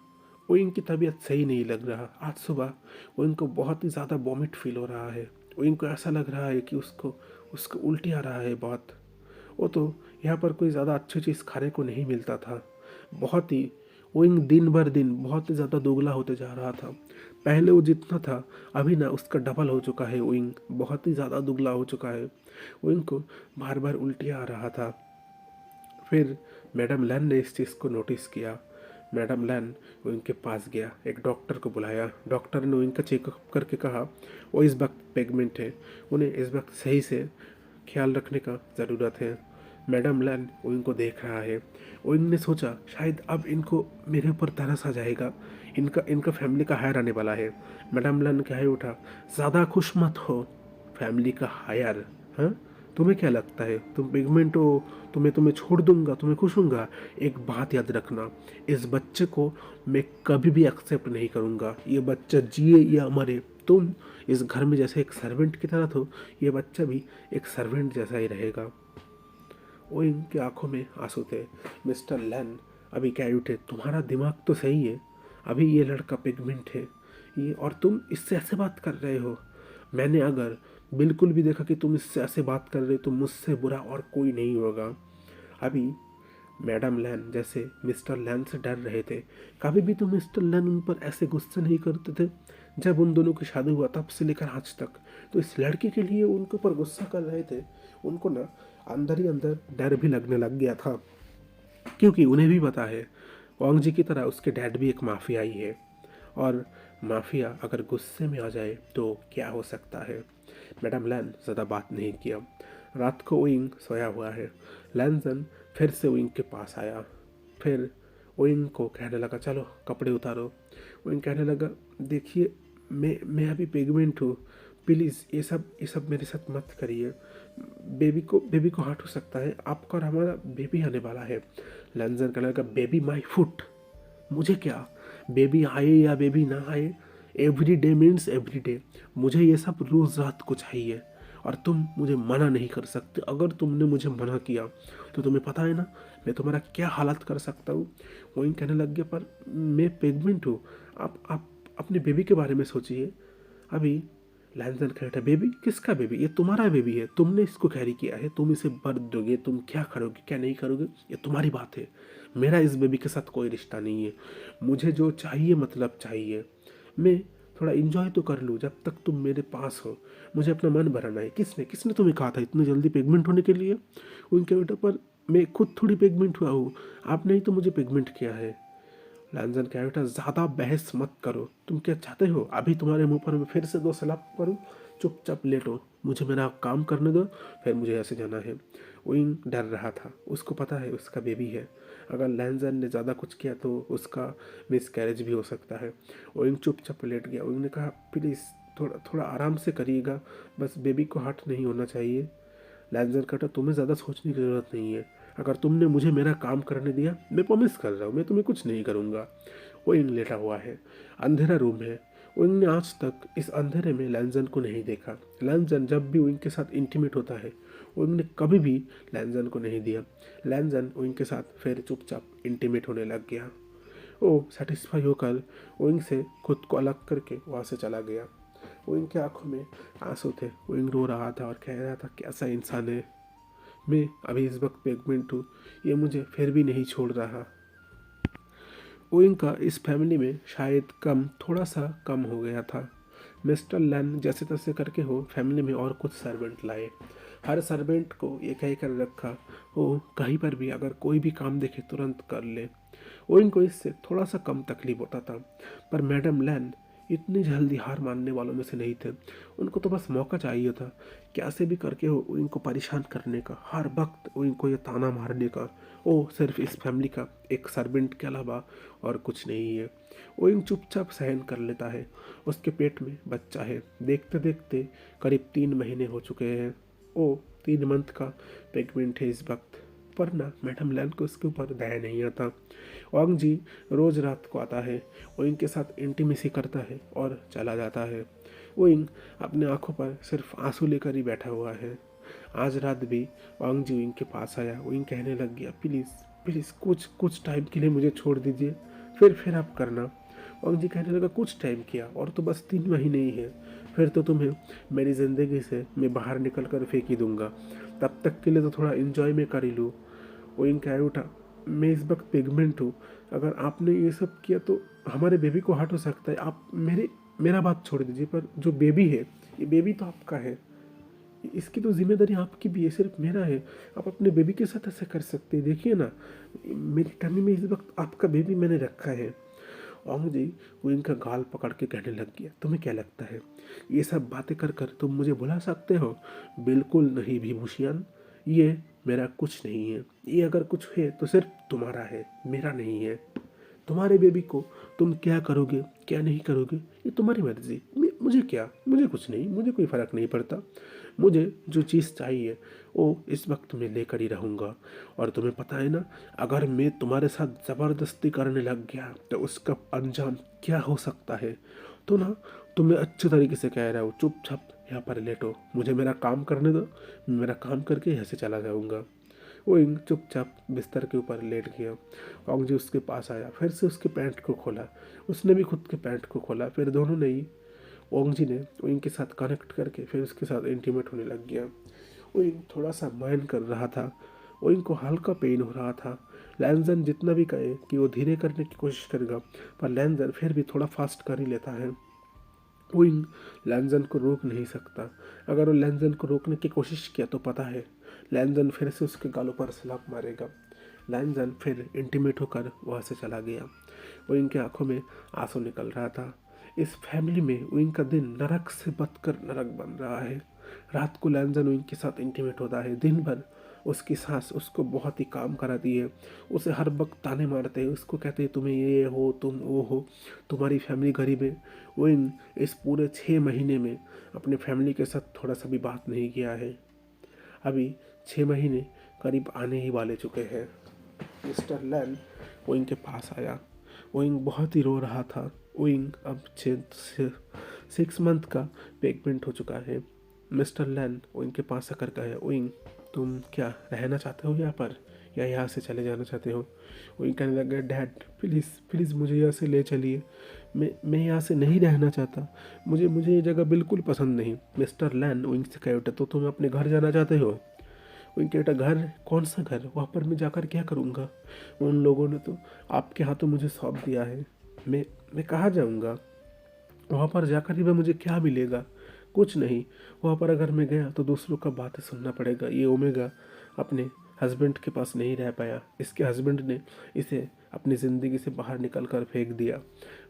विंग की तबीयत सही नहीं लग रहा। आज सुबह विंग को बहुत ही ज़्यादा वॉमिट फील हो रहा है। विंग को ऐसा लग रहा है कि उसको उसको उल्टी आ रहा है बहुत। वो तो यहाँ पर कोई ज़्यादा अच्छी चीज़ खाने को नहीं मिलता था। बहुत ही ओइंग दिन भर दिन बहुत ही ज़्यादा दुबला होते जा रहा था। पहले वो जितना था अभी ना उसका डबल हो चुका है। ओइंग बहुत ही ज़्यादा दुबला हो चुका है। ओइंग को बार बार उल्टियाँ आ रहा था। फिर मैडम लैन ने इस चीज़ को नोटिस किया। मैडम लैन उनके पास गया, एक डॉक्टर को बुलाया। डॉक्टर ने उनका चेकअप करके कहा वो इस वक्त प्रेग्नेंट है, उन्हें इस वक्त सही से ख्याल रखने का ज़रूरत है। मैडम लैन उनको देख रहा है। उनने सोचा शायद अब इनको मेरे ऊपर तरस आ जाएगा, इनका इनका फैमिली का हायर आने वाला है। मैडम लैन कहे उठा, ज़्यादा खुश मत हो, फैमिली का हायर? हाँ, तुम्हें क्या लगता है तुम पिगमेंट हो, तुम्हें तुम्हें छोड़ दूंगा, तुम्हें खुश होऊंगा? एक बात याद रखना, इस बच्चे को मैं कभी भी एक्सेप्ट नहीं करूंगा। ये बच्चा जिए या मरे, तुम इस घर में जैसे एक सर्वेंट की तरह हो, ये बच्चा भी एक सर्वेंट जैसा ही रहेगा। वो इनकी आंखों में आंसू थे। मिस्टर लैन अभी कह उठे, तुम्हारा दिमाग तो सही है, अभी ये लड़का पिगमेंट है ये, और तुम इससे ऐसे बात कर रहे हो। मैंने अगर बिल्कुल भी देखा कि तुम इससे ऐसे बात कर रहे हो तो मुझसे बुरा और कोई नहीं होगा। अभी मैडम लैन जैसे मिस्टर लैन से डर रहे थे। कभी भी तो मिस्टर लैन उन पर ऐसे गुस्सा नहीं करते थे। जब उन दोनों की शादी हुआ तब से लेकर आज तक तो इस लड़के के लिए उनके ऊपर गुस्सा कर रहे थे। उनको ना अंदर ही अंदर डर भी लगने लग गया था, क्योंकि उन्हें भी पता है ओंग जी की तरह उसके डैड भी एक माफियाई है, और माफिया अगर गुस्से में आ जाए तो क्या हो सकता है। मैडम लैन ज़्यादा बात नहीं किया। रात को ओइंग सोया हुआ है। लैनजन फिर से ओइंग के पास आया। फिर ओइंग को कहने लगा, चलो कपड़े उतारो। ओइंग कहने लगा, देखिए मैं अभी प्रेग्नेंट हूँ, प्लीज़ ये सब मेरे साथ मत करिए। बेबी को हार्ट हो सकता है, आपका और हमारा बेबी आने वाला है। लैनजन कहने लगा, बेबी माई फुट, मुझे क्या, बेबी आए या बेबी ना आए, every day means every day, मुझे ये सब रोज़ रात को चाहिए, और तुम मुझे मना नहीं कर सकते। अगर तुमने मुझे मना किया तो तुम्हें पता है ना मैं तुम्हारा क्या हालत कर सकता हूँ। वही कहने लग गया, पर मैं प्रेग्नेंट हूँ, आप अपने बेबी के बारे में सोचिए। अभी लैंसन कह रहा, बेबी? किसका बेबी? ये तुम्हारा बेबी है, तुमने इसको कैरी किया है, तुम इसे बर्थ दोगे, तुम क्या करोगे क्या नहीं करोगे ये तुम्हारी बात है। मेरा इस बेबी के साथ कोई रिश्ता नहीं है। मुझे जो चाहिए मतलब चाहिए। मैं थोड़ा इंजॉय तो कर लूँ जब तक तुम मेरे पास हो, मुझे अपना मन भरना है। किसने किसने तुम्हें कहा था इतनी जल्दी प्रेग्नेंट होने के लिए? उनके बेटा, पर मैं खुद थोड़ी प्रेग्नेंट हुआ हूँ, आपने ही तो मुझे प्रेग्नेंट किया है। लैंजन कह बेटा, ज़्यादा बहस मत करो, तुम क्या चाहते हो अभी तुम्हारे मुंह पर मैं फिर से 2 सलाब करूँ? चुपचाप लेटो, मुझे मेरा काम करने दो, फिर मुझे ऐसे जाना है। विंग डर रहा था, उसको पता है उसका बेबी है, अगर लैंजन ने ज़्यादा कुछ किया तो उसका मिस कैरेज भी हो सकता है। विंग चुपचाप लेट गया। विंग ने कहा, प्लीज़ थोड़ा थोड़ा आराम से करिएगा, बस बेबी को हर्ट नहीं होना चाहिए। लैंजर कहता, तुम्हें ज़्यादा सोचने की ज़रूरत नहीं है, अगर तुमने मुझे मेरा काम करने दिया, मैं प्रॉमिस कर रहा हूँ मैं तुम्हें कुछ नहीं करूँगा। वो इंग लेटा हुआ है, अंधेरा रूम है। विंग ने आज तक इस अंधेरे में लैंजन को नहीं देखा। लैंजन जब भी विंग के साथ इंटीमेट होता है, विंग ने कभी भी लैंजन को नहीं दिया। लैंजन विंग के साथ फिर चुपचाप इंटीमेट होने लग गया। वो सेटिस्फाई होकर विंग से खुद को अलग करके वहाँ से चला गया। विंग की आंखों में आंसू थे। विंग रो रहा था और कह रहा था, कैसा इंसान है, मैं अभी इस वक्त प्रेग्नेंट हूँ, ये मुझे फिर भी नहीं छोड़ रहा। ओइंग का इस फैमिली में शायद कम थोड़ा सा कम हो गया था। मिस्टर लैन जैसे तैसे करके हो फैमिली में और कुछ सर्वेंट लाए। हर सर्वेंट को ये कह कर रखा वो कहीं पर भी अगर कोई भी काम देखे तुरंत कर ले। ओइंग को इससे थोड़ा सा कम तकलीफ होता था, पर मैडम लैन इतनी जल्दी हार मानने वालों में से नहीं थे। उनको तो बस मौका चाहिए था, कैसे भी करके हो इनको परेशान करने का, हर वक्त इनको ये ताना मारने का। वो सिर्फ इस फैमिली का एक सर्वेंट के अलावा और कुछ नहीं है। वो इन चुपचाप सहन कर लेता है। उसके पेट में बच्चा है। देखते देखते करीब 3 महीने हो चुके हैं। वो 3 मंथ का प्रेगनेंट है इस वक्त, पर ना मैडम लैन को उसके ऊपर दया नहीं आता। ओंग जी रोज़ रात को आता है, ओइंग के साथ इंटीमेसी करता है और चला जाता है। ओइंग अपने आंखों पर सिर्फ आंसू लेकर ही बैठा हुआ है। आज रात भी ओंग जी ओइंग के पास आया। ओइंग कहने लग गया, प्लीज़ प्लीज़ कुछ टाइम के लिए मुझे छोड़ दीजिए, फिर आप करना। ओंग जी कहने लगा, कुछ टाइम किया और तो बस 3 महीने ही है, फिर तो तुम्हें मेरी ज़िंदगी से मैं बाहर निकल कर फेंक ही दूंगा, तब तक के लिए तो थोड़ा इन्जॉय में कर ही लूँ। ओइंग कह उठा, मैं इस वक्त प्रेग्नेंट हूँ, अगर आपने ये सब किया तो हमारे बेबी को हर्ट हो सकता है। आप मेरा बात छोड़ दीजिए, पर जो बेबी है, ये बेबी तो आपका है, इसकी तो जिम्मेदारी आपकी भी है, सिर्फ मेरा है। आप अपने बेबी के साथ ऐसे कर सकते हैं। देखिए ना, मेरी टमी में इस वक्त आपका बेबी मैंने रखा है। ओंग जी वो इनका गाल पकड़ के कहने लग गया, तुम्हें क्या लगता है ये सब बातें कर कर तुम मुझे भुला सकते हो? बिल्कुल नहीं भीभूषियन, ये मेरा कुछ नहीं है। ये अगर कुछ है तो सिर्फ तुम्हारा है, मेरा नहीं है। तुम्हारे बेबी को तुम क्या करोगे क्या नहीं करोगे ये तुम्हारी मर्जी। मुझे क्या, मुझे कुछ नहीं, मुझे कोई फ़र्क नहीं पड़ता। मुझे जो चीज़ चाहिए वो इस वक्त मैं लेकर ही रहूँगा। और तुम्हें पता है ना, अगर मैं तुम्हारे साथ ज़बरदस्ती करने लग गया तो उसका अंजाम क्या हो सकता है। तो ना, तुम्हें अच्छे तरीके से कह रहा हूँ, चुपचाप यहाँ पर लेटो, मुझे मेरा काम करने दो, मैं मेरा काम करके यहाँ से चला जाऊँगा। ओइंग चुपचाप बिस्तर के ऊपर लेट गया। ओंग जी उसके पास आया, फिर से उसके पैंट को खोला, उसने भी खुद के पैंट को खोला, फिर दोनों ने ही ओंग जी ने ओइंग के साथ कनेक्ट करके फिर उसके साथ इंटीमेट होने लग गया। ओइंग थोड़ा सा माइंड कर रहा था, ओइंग को हल्का पेन हो रहा था। लैंजन जितना भी कहे कि वो धीरे करने की कोशिश करेगा, पर लैंजन फिर भी थोड़ा फास्ट कर ही लेता है। ओइंग लैंजन को रोक नहीं सकता। अगर वो लैंजन को रोकने की कोशिश किया तो पता है लैंजन फिर से उसके गालों पर सलाप मारेगा। लैंजन फिर इंटीमेट होकर वहाँ से चला गया। ओइंग की आंखों में आंसू निकल रहा था। इस फैमिली में ओइंग का दिन नरक से बदकर नरक बन रहा है। रात को लैंजन ओइंग के साथ इंटीमेट होता है, दिन भर उसकी सास उसको बहुत ही काम कराती है, उसे हर वक्त ताने मारते हैं, उसको कहते हैं तुम्हें ये हो, तुम वो हो, तुम्हारी फैमिली गरीब है। ओइंग इस पूरे 6 महीने में अपने फैमिली के साथ थोड़ा सा भी बात नहीं किया है। अभी 6 महीने करीब आने ही वाले चुके हैं। मिस्टर लैन ओइंग के पास आया। ओइंग बहुत ही रो रहा था। ओइंग अब 6 मंथ का प्रेग्नेंट हो चुका है। मिस्टर लैन ओइंग के पास आकर कहे, ओइंग तुम क्या रहना चाहते हो यहाँ पर, या यहाँ से चले जाना चाहते हो? ओइंग कहने लगा, डैड प्लीज़ प्लीज़ मुझे यहाँ से ले चलिए, मैं यहाँ से नहीं रहना चाहता, मुझे मुझे ये जगह बिल्कुल पसंद नहीं। मिस्टर लैन ओइंग से कहे, तो तुम अपने घर जाना चाहते हो? ओइंग कहता, घर? कौन सा घर? वहाँ पर मैं जाकर क्या करूँगा? उन लोगों ने तो आपके हाथों मुझे सौंप दिया है, मैं कहाँ जाऊँगा? वहाँ पर जाकर ही मुझे क्या मिलेगा? कुछ नहीं। वहाँ पर अगर मैं गया तो दूसरों का बातें सुनना पड़ेगा। ये ओमेगा अपने हस्बैंड के पास नहीं रह पाया, इसके हस्बैंड ने इसे अपनी ज़िंदगी से बाहर निकल कर फेंक दिया।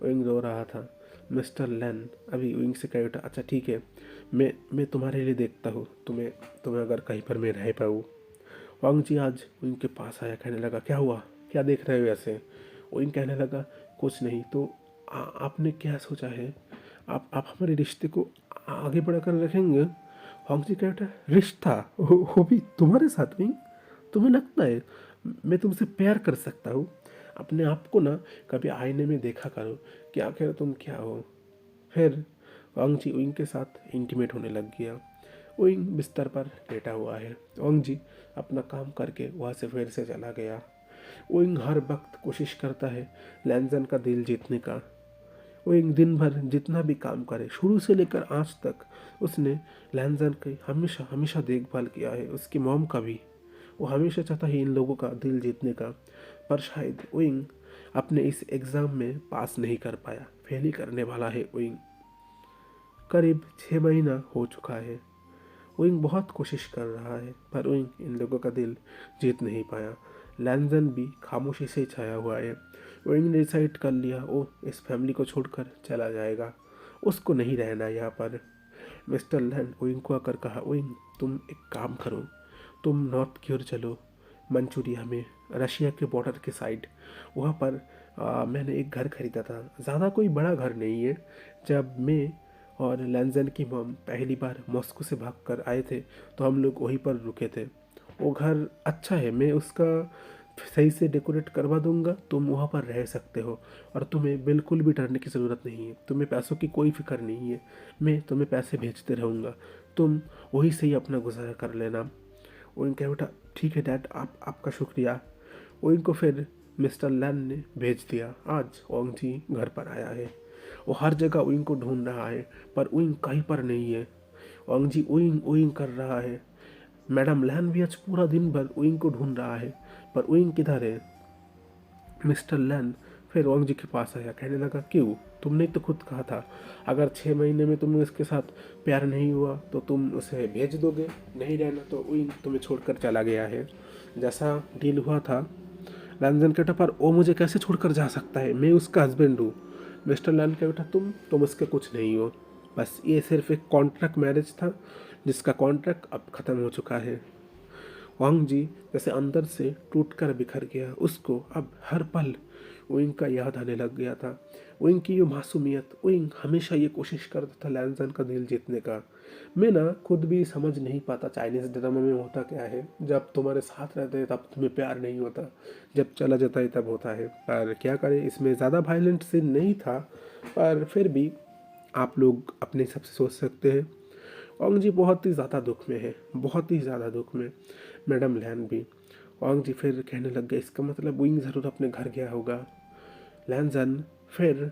विंग रो रहा था। मिस्टर लैन अभी विंग से कह उठा, अच्छा ठीक है, मैं तुम्हारे लिए देखता हूँ, तुम्हें तुम्हें अगर कहीं पर मैं रह पाऊँ। वांग जी आज विंग के पास आया, कहने लगा, क्या हुआ, क्या देख रहे हो ऐसे? विंग कहने लगा, कुछ नहीं। तो आपने क्या सोचा है? आप हमारे रिश्ते को आगे बढ़ाकर रखेंगे? हॉन्ग जी कहता है, रिश्ता वो भी तुम्हारे साथ में? तुम्हें लगता है मैं तुमसे प्यार कर सकता हूँ? अपने आप को ना कभी आईने में देखा करो कि आखिर तुम क्या हो। फिर वांग जी विंग के साथ इंटीमेट होने लग गया। विंग बिस्तर पर लेटा हुआ है। वांग जी अपना काम करके वहाँ से फिर से चला गया। विंग हर वक्त कोशिश करता है लैंजन का दिल जीतने का। वो एक दिन भर जितना भी काम करे, शुरू से लेकर आज तक उसने लैंजन की हमेशा हमेशा देखभाल किया है, उसकी मॉम का भी। वो हमेशा चाहता है इन लोगों का दिल जीतने का, पर शायद विंग अपने इस एग्ज़ाम में पास नहीं कर पाया, फेल ही करने वाला है विंग। करीब 6 महीना हो चुका है। विंग बहुत कोशिश कर रहा है, पर विंग इन लोगों का दिल जीत नहीं पाया। लैंजन भी खामोशी से छाया हुआ है। विंग ने डिसाइड कर लिया वो इस फैमिली को छोड़कर चला जाएगा, उसको नहीं रहना यहाँ पर। मिस्टर लैन विंग को आकर कहा, विंग तुम एक काम करो, तुम नॉर्थ की ओर चलो, मंचूरिया में, रशिया के बॉर्डर के साइड। वहाँ पर मैंने एक घर खरीदा था, ज़्यादा कोई बड़ा घर नहीं है। जब मैं और लैंजन की मॉम पहली बार मॉस्को से भाग कर आए थे तो हम लोग वहीं पर रुके थे। वो घर अच्छा है, मैं उसका सही से डेकोरेट करवा दूंगा, तुम वहाँ पर रह सकते हो और तुम्हें बिल्कुल भी डरने की ज़रूरत नहीं है, तुम्हें पैसों की कोई फिक्र नहीं है, मैं तुम्हें पैसे भेजते रहूँगा, तुम वही से ही अपना गुजारा कर लेना। वो इनका बेटा, ठीक है डैड, आपका शुक्रिया। वो इनको फिर मिस्टर लैन ने भेज दिया। आज ओंग जी घर पर आया है। वो हर जगह उइंग को ढूंढ रहा है, पर उइंग कहीं पर नहीं है। ओंग जी उइंग उइंग कर रहा है। मैडम लैन भी आज पूरा दिन भर उइंग को ढूंढ रहा है, पर उइंग किधर है? मिस्टर लैन फिर वांग जी के पास आया, कहने लगा क्यों, तुमने तो खुद कहा था अगर 6 महीने में तुम्हें उसके साथ प्यार नहीं हुआ तो तुम उसे भेज दोगे, नहीं रहना तो विंग तुम्हें छोड़कर चला गया है, जैसा डील हुआ था। लैनजन कहता पर वो मुझे कैसे छोड़कर जा सकता है, मैं उसका हस्बैंड हूँ। मिस्टर लैन का बेटा तुम उसके कुछ नहीं हो, बस ये सिर्फ एक कॉन्ट्रैक्ट मैरिज था जिसका कॉन्ट्रैक्ट अब ख़त्म हो चुका है। वांग जी जैसे अंदर से टूटकर बिखर गया, उसको अब हर पल विंग का याद आने लग गया था। विंग की ये मासूमियत, विंग हमेशा ये कोशिश करता था लैनजन का दिल जीतने का। मैं ना खुद भी समझ नहीं पाता चाइनीज़ ड्रामा में होता क्या है, जब तुम्हारे साथ रहते हैं तब तुम्हें प्यार नहीं होता, जब चला जाता है तब होता है। पर क्या करें, इसमें ज़्यादा वायलेंट सीन नहीं था, पर फिर भी आप लोग अपने हिसाब से सोच सकते हैं। वांग जी बहुत ही ज़्यादा दुख में है, बहुत ही ज़्यादा दुख में, मैडम लैन भी। वांग जी फिर कहने लग गए इसका मतलब विंग ज़रूर अपने घर गया होगा। लैनजन फिर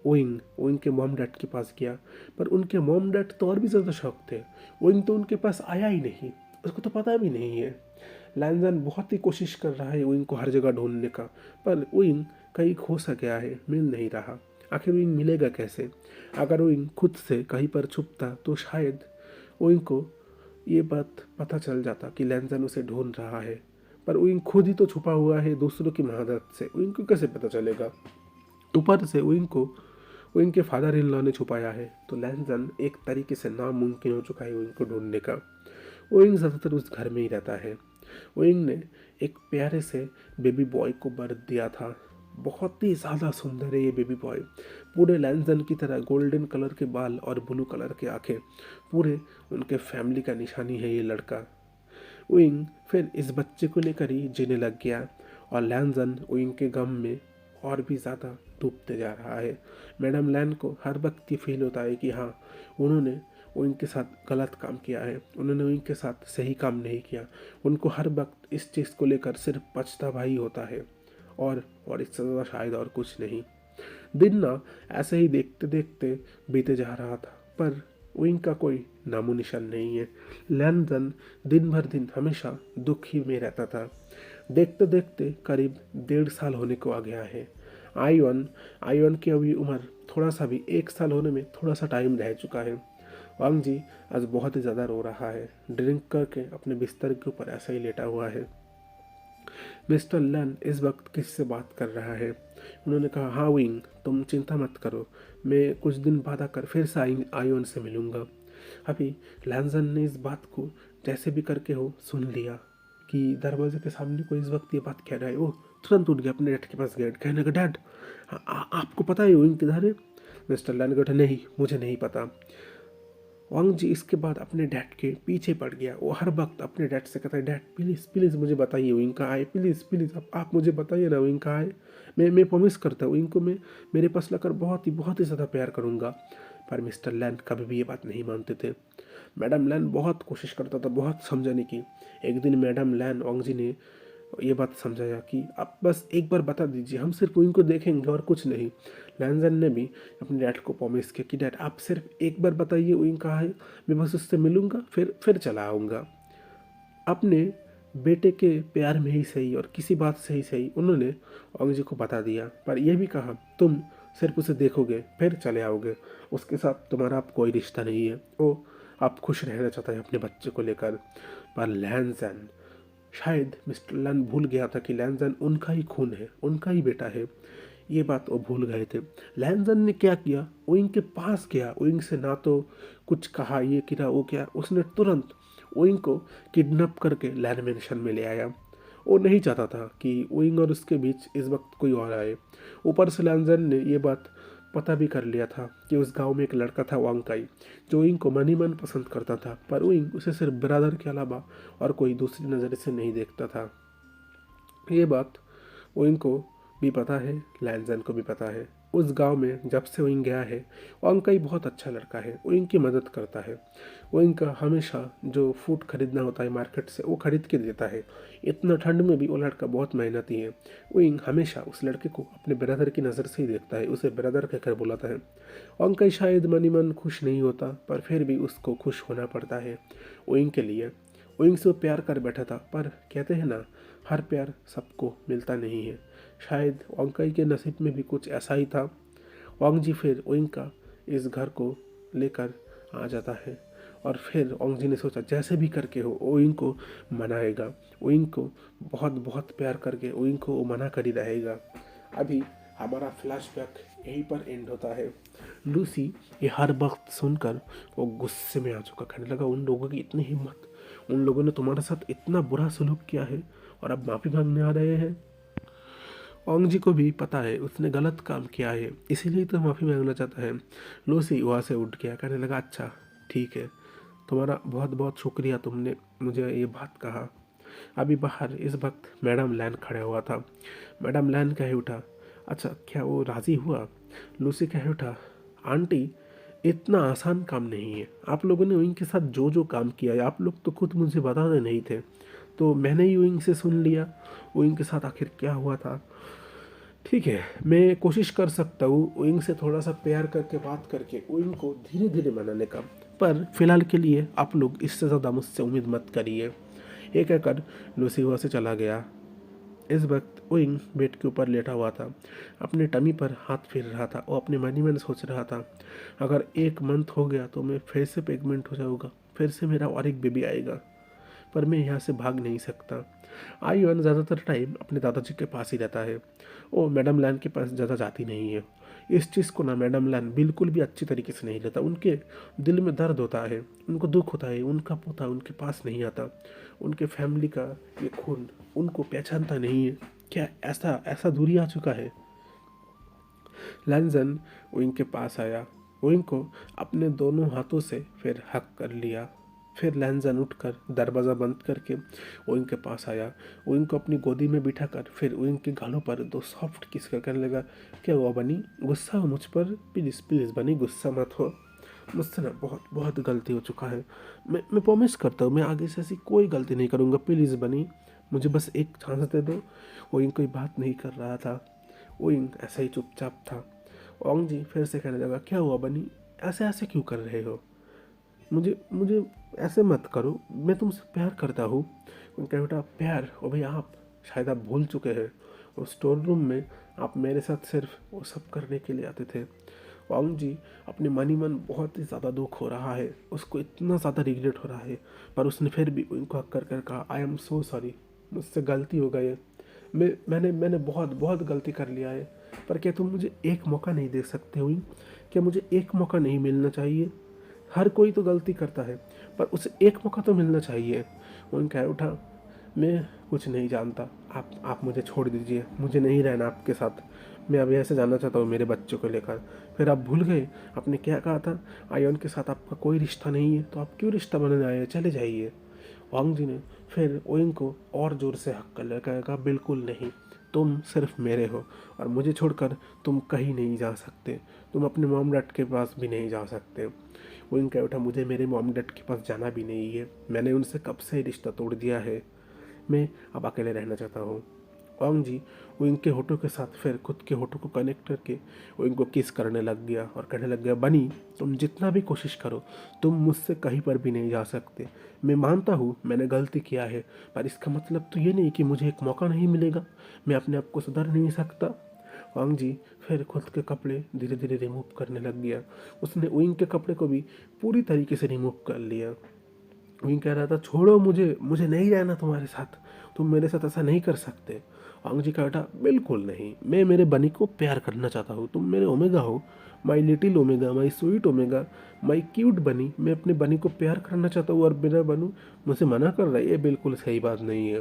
विंग विंग के मॉम डैड के पास गया, पर उनके मॉम डैड तो और भी ज़्यादा शौक थे, विंग तो उनके पास आया ही नहीं, उसको तो पता भी नहीं है। लैनजन बहुत ही कोशिश कर रहा है विंग को हर जगह ढूंढने का, पर विंग कहीं खो सा गया है, मिल नहीं रहा। आखिर विंग मिलेगा कैसे? अगर विंग खुद से कहीं पर छुपता तो शायद विंग को ये बात पता चल जाता कि लैनजन उसे ढूंढ रहा है, पर विंग खुद ही तो छुपा हुआ है दूसरों की मदद से, विंग को कैसे पता चलेगा? ऊपर से विंग को विंग के फादर इन लॉ ने छुपाया है, तो लैनजन एक तरीके से नामुमकिन हो चुका है विंग को ढूंढने का। विंग ज़्यादातर उस घर में ही रहता है। विंग ने एक प्यारे से बेबी बॉय को बर्थ दिया था, बहुत ही ज़्यादा सुंदर है ये बेबी बॉय, पूरे लैनजन की तरह गोल्डन कलर के बाल और ब्लू कलर की आंखें, पूरे उनके फैमिली का निशानी है ये लड़का। विंग फिर इस बच्चे को लेकर ही जीने लग गया, और लैनजन विंग के गम में और भी ज़्यादा डूबते जा रहा है। मैडम लैन को हर वक्त ये फील होता है कि हाँ, उन्होंने विंग के साथ गलत काम किया है, उन्होंने विंग के साथ सही काम नहीं किया। उनको हर वक्त इस चीज़ को लेकर सिर्फ पछतावा ही होता है, और इससे ज़्यादा शायद और कुछ नहीं। दिन ना ऐसे ही देखते देखते बीते जा रहा था, पर विंग का कोई नामो निशान नहीं है। लैनजन दिन भर दिन हमेशा दुख ही में रहता था। देखते देखते करीब 1.5 साल होने को आ गया है। आईवन आईवन की अभी उम्र थोड़ा सा भी 1 साल होने में थोड़ा सा टाइम रह चुका है। वांग जी आज बहुत ही ज़्यादा रो रहा है, ड्रिंक करके अपने बिस्तर के ऊपर ऐसा ही लेटा हुआ है। मिस्टर लन इस वक्त किससे बात कर रहा है? उन्होंने कहा हाँ विंग, तुम चिंता मत करो, मैं कुछ दिन बाद आकर फिर से आयोन से मिलूँगा। अभी लैनजन ने इस बात को जैसे भी करके हो सुन लिया कि दरवाजे के सामने कोई इस वक्त ये बात कह रहा है। वो तुरंत उठ गया, अपने डैड के पास गया, कहने का डैड आपको पता है विंग किधर है? मिस्टर लैन कहता नहीं, मुझे नहीं पता। वांग जी इसके बाद अपने डैड के पीछे पड़ गया, वो हर वक्त अपने डैड से कहता है डैड प्लीज़ प्लीज़ मुझे बताइए विंग कहाँ है, प्लीज़ प्लीज़ आप मुझे बताइए ना विंग कहाँ है। मैं प्रॉमिस करता हूँ विंग को मैं मेरे पास लाकर बहुत ही ज़्यादा प्यार करूँगा। पर मिस्टर लैन कभी भी ये बात नहीं मानते थे। मैडम लैन बहुत कोशिश करता था बहुत समझाने की। एक दिन मैडम लैन वांग जी ने ये बात समझाया कि आप बस एक बार बता दीजिए, हम सिर्फ विंग को देखेंगे और कुछ नहीं। लैनजन ने भी अपने डैड को प्रॉमिस किया कि डैड आप सिर्फ एक बार बताइए विंग कहाँ है, मैं बस उससे मिलूँगा फिर चला आऊँगा। अपने बेटे के प्यार में ही सही और किसी बात से ही सही उन्होंने वांग जी को बता दिया, पर यह भी कहा तुम सिर्फ उसे देखोगे फिर चले आओगे, उसके साथ तुम्हारा अब कोई रिश्ता नहीं है, वो आप खुश रहना चाहता है अपने बच्चे को लेकर। पर लैनजन, शायद मिस्टर लन भूल गया था कि लैनजन उनका ही खून है, उनका ही बेटा है, ये बात वो भूल गए थे। लैनजन ने क्या किया, विंग के पास गया, विंग से ना तो कुछ कहा ये किया वो क्या, उसने तुरंत विंग को किडनैप करके लैन मैंशन में ले आया। वो नहीं चाहता था कि विंग और उसके बीच इस वक्त कोई और आए। ऊपर से लैनजन ने ये बात पता भी कर लिया था कि उस गांव में एक लड़का था वांग काई, जो विंग को मन ही मन पसंद करता था, पर विंग उसे सिर्फ ब्रदर के अलावा और कोई दूसरी नज़र से नहीं देखता था। ये बात विंग को भी पता है, लैनजन को भी पता है। उस गांव में जब से विंग गया है, वांग काई बहुत अच्छा लड़का है, विंग की मदद करता है। विंग का हमेशा जो फूड खरीदना होता है मार्केट से वो खरीद के देता है। इतना ठंड में भी वो लड़का बहुत मेहनती है। विंग हमेशा उस लड़के को अपने ब्रदर की नज़र से ही देखता है, उसे ब्रदर कहकर बुलाता है। वांग काई शायद मन ही मन खुश नहीं होता, पर फिर भी उसको खुश होना पड़ता है विंग के लिए। विंग से वो प्यार कर बैठा था, पर कहते हैं ना हर प्यार सबको मिलता नहीं है। शायद वांगकाई के नसीब में भी कुछ ऐसा ही था। वांग जी फिर ओइंग का इस घर को लेकर आ जाता है और फिर वांग जी ने सोचा जैसे भी करके हो ओइंग को मनाएगा, ओइंग को बहुत बहुत प्यार करके ओइंग को वो मना कर ही रहेगा। अभी हमारा फ्लैशबैक यहीं पर एंड होता है। लूसी ये हर वक्त सुनकर वो गुस्से में आ चुका, कहने लगा उन लोगों की इतनी हिम्मत, उन लोगों ने तुम्हारे साथ इतना बुरा सलूक किया है और अब माफ़ी मांगने आ रहे हैं। ओंग जी को भी पता है उसने गलत काम किया है, इसीलिए तो माफ़ी मांगना चाहता है। लूसी वहाँ से उठ गया, कहने लगा अच्छा ठीक है, तुम्हारा बहुत बहुत शुक्रिया, तुमने मुझे ये बात कहा। अभी बाहर इस वक्त मैडम लैन खड़ा हुआ था। मैडम लैन कहे उठा, अच्छा क्या वो राज़ी हुआ? लूसी कहे उठा, आंटी इतना आसान काम नहीं है, आप लोगों ने उनके साथ जो जो काम किया है आप लोग तो खुद मुझे बताते नहीं थे, तो मैंने ही विंग से सुन लिया विंग के साथ आखिर क्या हुआ था। ठीक है, मैं कोशिश कर सकता हूँ विंग से थोड़ा सा प्यार करके बात करके विंग को धीरे धीरे मनाने का, पर फिलहाल के लिए आप लोग इससे ज़्यादा मुझसे उम्मीद मत करिए। ये कहकर लूसी वहाँ से चला गया। इस वक्त विंग बेड के ऊपर लेटा हुआ था, अपने टमी पर हाथ फेर रहा था। वो अपने मन ही मन सोच रहा था अगर 1 मंथ हो गया तो मैं फिर से प्रेग्नेंट हो जाऊँगा, फिर से मेरा और एक बेबी आएगा, पर मैं यहाँ से भाग नहीं सकता। आयुन ज़्यादातर टाइम अपने दादाजी के पास ही रहता है, वो मैडम लैन के पास ज़्यादा जाती नहीं है। इस चीज़ को ना मैडम लैन बिल्कुल भी अच्छी तरीके से नहीं लेता। उनके दिल में दर्द होता है, उनको दुख होता है, उनका पोता उनके पास नहीं आता, उनके फैमिली का ये खून उनको पहचानता नहीं है। क्या ऐसा ऐसा दूरी आ चुका है? लैनजन विंग के पास आया, विंग को अपने दोनों हाथों से फिर हक कर लिया। फिर लैनजन उठकर दरवाज़ा बंद करके विंग के पास आया, विंग को अपनी गोदी में बिठाकर फिर विंग के गालों पर 2 सॉफ्ट किस करने लगा। क्या हुआ बनी, गुस्सा हो मुझ पर? प्लीज़ प्लीज़ बनी गुस्सा मत हो, मुझसे ना बहुत बहुत गलती हो चुका है। मैं प्रॉमिस करता हूँ मैं आगे से ऐसी कोई गलती नहीं करूँगा। प्लीज़ बनी मुझे बस एक चांस दे दो। विंग कोई बात नहीं कर रहा था, विंग ऐसा ही चुपचाप था। ओंग जी फिर से कहने लगा, क्या हुआ बनी, ऐसे ऐसे क्यों कर रहे हो? मुझे मुझे ऐसे मत करो, मैं तुमसे प्यार करता हूँ। उनका बेटा प्यार, ओ भाई आप शायद आप भूल चुके हैं, उस स्टोर रूम में आप मेरे साथ सिर्फ वो सब करने के लिए आते थे। वांग जी अपने मन ही मन बहुत ही ज़्यादा दुख हो रहा है, उसको इतना ज़्यादा रिग्रेट हो रहा है, पर उसने फिर भी उनको हक कर कहा, आई एम सो सॉरी, मुझसे गलती हो गई है, मैंने मैंने बहुत बहुत गलती कर लिया है, पर क्या तुम मुझे एक मौका नहीं दे सकते हुई? क्या मुझे एक मौका नहीं मिलना चाहिए? हर कोई तो गलती करता है, पर उसे एक मौका तो मिलना चाहिए। वो कह उठा, मैं कुछ नहीं जानता, आप मुझे छोड़ दीजिए, मुझे नहीं रहना आपके साथ, मैं अभी ऐसे जाना चाहता हूँ मेरे बच्चों को लेकर। फिर आप भूल गए आपने क्या कहा था, आयोन के साथ आपका कोई रिश्ता नहीं है, तो आप क्यों रिश्ता बनाने आए हैं, चले जाइए। वांग जी ने फिर ओइंग को और ज़ोर से हक कर लिया, कहा बिल्कुल नहीं, तुम सिर्फ मेरे हो और मुझे छोड़कर तुम कहीं नहीं जा सकते, तुम अपने मॉम डैड के पास भी नहीं जा सकते। वो कह उठा, मुझे मेरे मॉम डैड के पास जाना भी नहीं है, मैंने उनसे कब से रिश्ता तोड़ दिया है, मैं अब अकेले रहना चाहता हूँ। ओंग जी वो इनके होठों के साथ फिर खुद के होठों को कनेक्ट करके वो इनको किस करने लग गया और कहने लग गया, बनी तुम जितना भी कोशिश करो तुम मुझसे कहीं पर भी नहीं जा सकते। मैं मानता हूँ मैंने गलती किया है, पर इसका मतलब तो ये नहीं कि मुझे एक मौका नहीं मिलेगा, मैं अपने आप को सुधार नहीं सकता। वांग जी फिर खुद के कपड़े धीरे धीरे रिमूव करने लग गया। उसने विंग के कपड़े को भी पूरी तरीके से रिमूव कर लिया। विंग कह रहा था, छोड़ो मुझे, मुझे नहीं रहना तुम्हारे साथ, तुम मेरे साथ ऐसा नहीं कर सकते। वांग जी कहा, बिल्कुल नहीं, मैं मेरे बनी को प्यार करना चाहता हूँ, तुम मेरे ओमेगा हो, my little omega, my sweet omega, my cute बनी, मैं अपने बनी को प्यार करना चाहता हूँ और मेरा बनू मुझे मना कर रहा है, ये बिल्कुल सही बात नहीं है।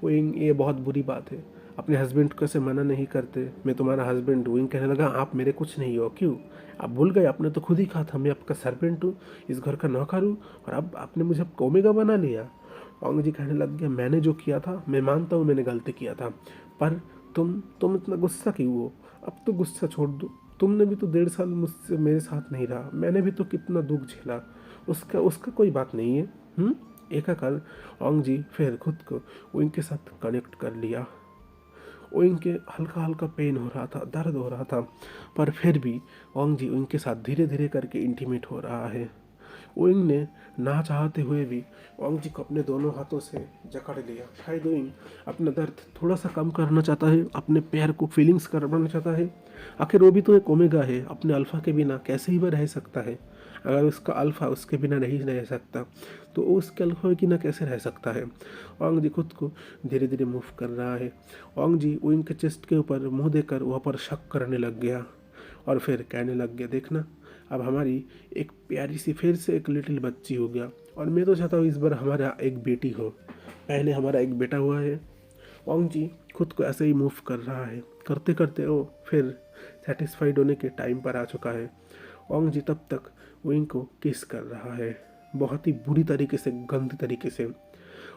वो ये बहुत बुरी बात है, अपने हस्बैंड को ऐसे मना नहीं करते, मैं तुम्हारा हस्बैंड हूँ। कहने लगा, आप मेरे कुछ नहीं हो, क्यों? आप भूल गए, आपने तो खुद ही कहा था मैं आपका सर्वेंट हूँ, इस घर का नौकर हूँ, और अब आपने मुझे ओमेगा बना लिया। औंग जी कहने लग गया, मैंने जो किया था मैं मानता हूँ मैंने गलती किया था, पर तुम इतना गुस्सा क्यों हो? अब तो गुस्सा छोड़ दो, तुमने भी तो 1.5 साल मुझसे मेरे साथ नहीं रहा, मैंने भी तो कितना दुख झेला, उसका उसका कोई बात नहीं है। एकाकाल औंग जी फिर खुद को विंग के साथ कनेक्ट कर लिया। विंग के हल्का हल्का पेन हो रहा था, दर्द हो रहा था, पर फिर भी औंग जी विंग के साथ धीरे धीरे करके इंटीमेट हो रहा है। ओइंग ने ना चाहते हुए भी ओंग जी को अपने दोनों हाथों से जकड़ लिया। शायद ओइंग अपना दर्द थोड़ा सा कम करना चाहता है, अपने पैर को फीलिंग्स करवाना चाहता है। आखिर वो भी तो एक ओमेगा है, अपने अल्फा के बिना कैसे ही वह रह सकता है। अगर उसका अल्फा उसके बिना नहीं रह सकता तो वो उसके अल्फा के बिना कैसे रह सकता है। ओंग जी खुद को धीरे धीरे मूव कर रहा है। ओंग जी ओइंग के चेस्ट के ऊपर मुंह देकर वहाँ पर शक करने लग गया और फिर कहने लग गया, देखना अब हमारी एक प्यारी सी फिर से एक लिटिल बच्ची हो गया, और मैं तो चाहता हूँ इस बार हमारा एक बेटी हो। पहले हमारा एक बेटा हुआ है। ओंग जी खुद को ऐसे ही मूव कर रहा है। करते करते वो फिर सेटिस्फाइड होने के टाइम पर आ चुका है। ओंग जी तब तक विंग को किस कर रहा है, बहुत ही बुरी तरीके से, गंदी तरीके से।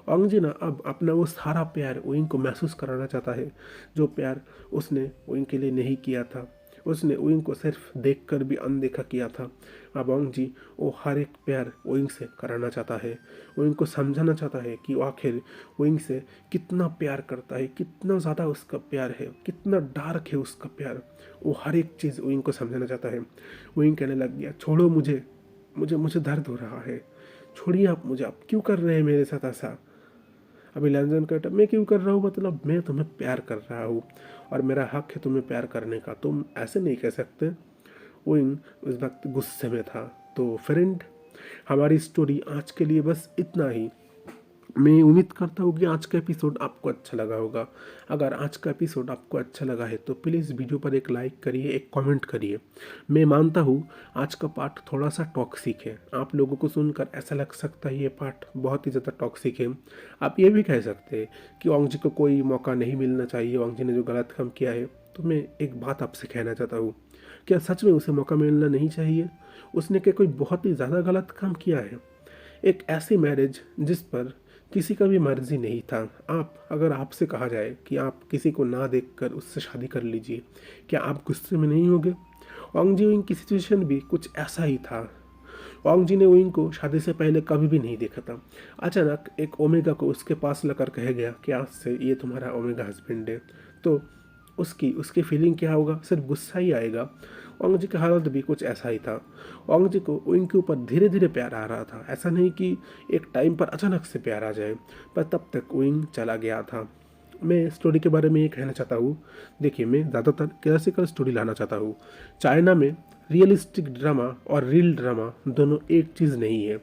ओंग जी ना अब अपना वो सारा प्यार विंग को महसूस कराना चाहता है, जो प्यार उसने विंग के लिए नहीं किया था। उसने विंग को सिर्फ देखकर भी अनदेखा किया था। अब ओंग जी वो हर एक प्यार विंग से कराना चाहता है। विंग को समझाना चाहता है कि वो आखिर विंग से कितना प्यार करता है, कितना ज़्यादा उसका प्यार है, कितना डार्क है उसका प्यार। वो हर एक चीज़ विंग को समझाना चाहता है। विंग कहने लग गया, छोड़ो मुझे, मुझे मुझे दर्द हो रहा है, छोड़िए आप मुझे, आप क्यों कर रहे हैं मेरे साथ ऐसा। अभी लैंजन कहता, मैं क्यों कर रहा हूँ, मतलब मैं तुम्हें प्यार कर रहा हूँ और मेरा हक है तुम्हें प्यार करने का, तुम ऐसे नहीं कह सकते। विंग उस वक्त गुस्से में था। तो फ्रेंड, हमारी स्टोरी आज के लिए बस इतना ही। मैं उम्मीद करता हूँ कि आज का एपिसोड आपको अच्छा लगा होगा। अगर आज का एपिसोड आपको अच्छा लगा है तो प्लीज़ वीडियो पर एक लाइक करिए, एक कमेंट करिए। मैं मानता हूँ आज का पार्ट थोड़ा सा टॉक्सिक है, आप लोगों को सुनकर ऐसा लग सकता है ये पार्ट बहुत ही ज़्यादा टॉक्सिक है। आप ये भी कह सकते हैं कि ओंग जी को कोई मौका नहीं मिलना चाहिए, ओंग जी ने जो गलत काम किया है। तो मैं एक बात आपसे कहना चाहता हूँ, क्या सच में उसे मौका मिलना नहीं चाहिए? उसने क्या कोई बहुत ही ज़्यादा गलत काम किया है? एक ऐसी मैरिज जिस पर किसी का भी मर्जी नहीं था, आप अगर आपसे कहा जाए कि आप किसी को ना देखकर उससे शादी कर लीजिए, क्या आप गुस्से में नहीं होगे? ओंग जी विंग की सिचुएशन भी कुछ ऐसा ही था। ओंग जी ने विंग को शादी से पहले कभी भी नहीं देखा था। अचानक एक ओमेगा को उसके पास लाकर कह गया कि आज से ये तुम्हारा ओमेगा हस्बैंड है। तो उसकी उसकी फीलिंग क्या होगा? सिर्फ गुस्सा ही आएगा। ओंग जी का हालत भी कुछ ऐसा ही था। ओंग जी को विंग के ऊपर धीरे धीरे प्यार आ रहा था, ऐसा नहीं कि एक टाइम पर अचानक से प्यार आ जाए, पर तब तक विंग चला गया था। मैं स्टोरी के बारे में ये कहना चाहता हूँ, देखिए मैं ज़्यादातर क्लासिकल स्टोरी लाना चाहता हूँ। चाइना में रियलिस्टिक ड्रामा और रियल ड्रामा दोनों एक चीज़ नहीं है।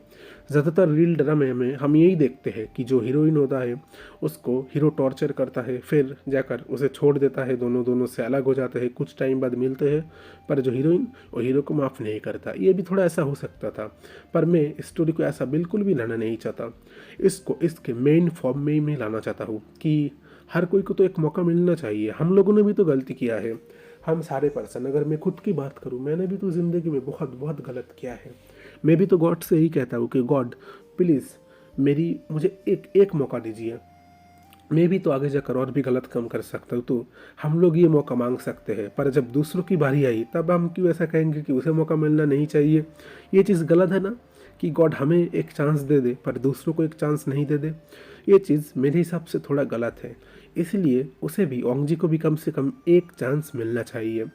ज़्यादातर रियल ड्रामे में हम यही देखते हैं कि जो हीरोइन होता है उसको हीरो टॉर्चर करता है, फिर जाकर उसे छोड़ देता है, दोनों दोनों से अलग हो जाते हैं, कुछ टाइम बाद मिलते हैं, पर जो हीरोइन वो हीरो को माफ़ नहीं करता। ये भी थोड़ा ऐसा हो सकता था, पर मैं स्टोरी को ऐसा बिल्कुल भी लाना नहीं चाहता। इसको इसके मेन फॉर्म में ही मैं लाना चाहता हूँ कि हर कोई को तो एक मौका मिलना चाहिए। हम लोगों ने भी तो गलती किया है, हम सारे पर्सन, अगर मैं खुद की बात करूँ, मैंने भी तो ज़िंदगी में बहुत बहुत गलत किया है। मैं भी तो गॉड से ही कहता हूँ कि गॉड प्लीज़ मुझे एक एक मौका दीजिए। मैं भी तो आगे जाकर और भी गलत काम कर सकता हूँ, तो हम लोग ये मौका मांग सकते हैं। पर जब दूसरों की बारी आई तब हम क्यों ऐसा कहेंगे कि उसे मौका मिलना नहीं चाहिए? ये चीज़ गलत है ना, कि गॉड हमें एक चांस दे दे पर दूसरों को एक चांस नहीं दे दे। ये चीज़ मेरे हिसाब से थोड़ा गलत है। इसलिए उसे भी, ओंग जी को भी कम से कम एक चांस मिलना चाहिए।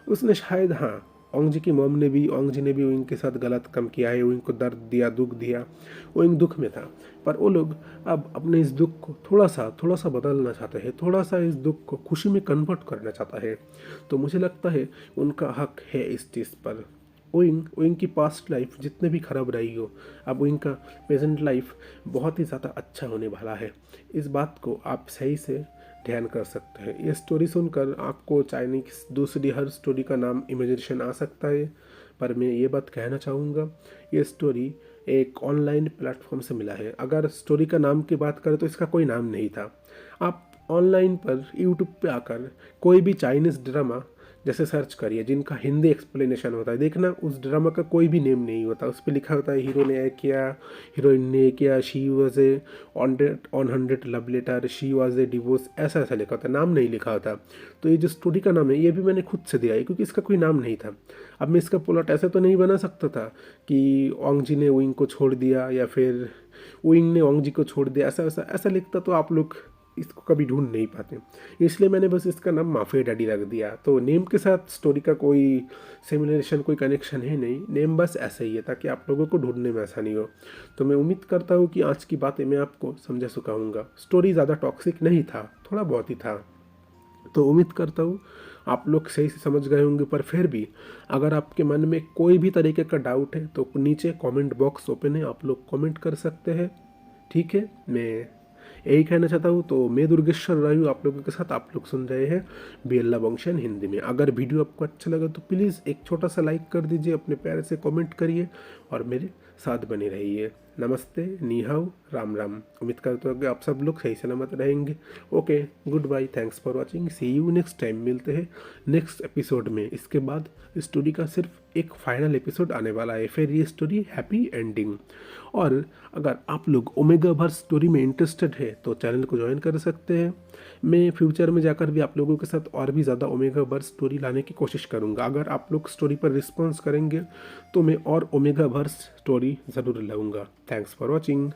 उसने शायद, हाँ, ओंग जी की मॉम ने भी, ओंग जी ने भी विंग के साथ गलत काम किया है, विंग को दर्द दिया, दुख दिया, विंग दुख में था। पर वो लोग अब अपने इस दुख को थोड़ा सा बदलना चाहते हैं, थोड़ा सा इस दुख को खुशी में कन्वर्ट करना चाहता है। तो मुझे लगता है उनका हक है इस चीज़ पर। विंग की पास्ट लाइफ जितने भी खराब रही हो, अब विंग का प्रेजेंट लाइफ बहुत ही ज़्यादा अच्छा होने वाला है। इस बात को आप सही से ध्यान कर सकते हैं। ये स्टोरी सुनकर आपको चाइनीज दूसरी हर स्टोरी का नाम इमेजिनेशन आ सकता है, पर मैं ये बात कहना चाहूँगा, ये स्टोरी एक ऑनलाइन प्लेटफॉर्म से मिला है। अगर स्टोरी का नाम की बात करें तो इसका कोई नाम नहीं था। आप ऑनलाइन पर यूट्यूब पे आकर कोई भी चाइनीज़ ड्रामा जैसे सर्च करिए जिनका हिंदी एक्सप्लेनेशन होता है, देखना उस ड्रामा का कोई भी नेम नहीं होता। उस पर लिखा होता है हीरो ने ये किया, हीरोइन ने किया, she was a on 100 love letter, she was a divorce, ऐसा ऐसा लिखा होता है, नाम नहीं लिखा होता। तो ये जो स्टोरी का नाम है ये भी मैंने खुद से दिया है क्योंकि इसका कोई नाम नहीं था। अब मैं इसका प्लॉट ऐसे तो नहीं बना सकता था कि ओंग जी ने विंग को छोड़ दिया या फिर विंग ने ओंग जी को छोड़ दिया, ऐसा ऐसा ऐसा लिखता तो आप लोग इसको कभी ढूंढ नहीं पाते, इसलिए मैंने बस इसका नाम माफिया डैडी रख दिया। तो नेम के साथ स्टोरी का कोई सिमिलरेशन, कोई कनेक्शन है नहीं, नेम बस ऐसे ही है ताकि आप लोगों को ढूंढने में आसानी हो। तो मैं उम्मीद करता हूँ कि आज की बातें मैं आपको समझा चुका हूँगा। स्टोरी ज़्यादा टॉक्सिक नहीं था, थोड़ा बहुत ही था। तो उम्मीद करता हूँ आप लोग सही से समझ गए होंगे, पर फिर भी अगर आपके मन में कोई भी तरीके का डाउट है तो नीचे कमेंट बॉक्स ओपन है, आप लोग कमेंट कर सकते हैं। ठीक है, मैं यही कहना चाहता हूँ। तो मैं दुर्गेश्वर रायू आप लोगों के साथ, आप लोग सुन रहे हैं बेल्ला बंशन हिंदी में। अगर वीडियो आपको अच्छा लगा तो प्लीज़ एक छोटा सा लाइक कर दीजिए, अपने प्यार से कमेंट करिए और मेरे साथ बने रहिए। नमस्ते, नी हाउ, राम राम। उम्मीद करता हूँ कि आप सब लोग सही सलामत रहेंगे। Okay, good bye, thanks for watching, see you next time. मिलते हैं नेक्स्ट एपिसोड में। इसके बाद स्टोरी का सिर्फ एक फाइनल एपिसोड आने वाला है, फिर ये स्टोरी हैप्पी एंडिंग। और अगर आप लोग ओमेगा वर्स स्टोरी में इंटरेस्टेड है तो चैनल को ज्वाइन कर सकते हैं। मैं फ्यूचर में जाकर भी आप लोगों के साथ और भी ज़्यादा ओमेगा वर्स स्टोरी लाने की कोशिश करूँगा। अगर आप लोग स्टोरी पर रिस्पॉन्स करेंगे तो मैं और ओमेगा वर्स स्टोरी ज़रूर लाऊंगा। Thanks for watching.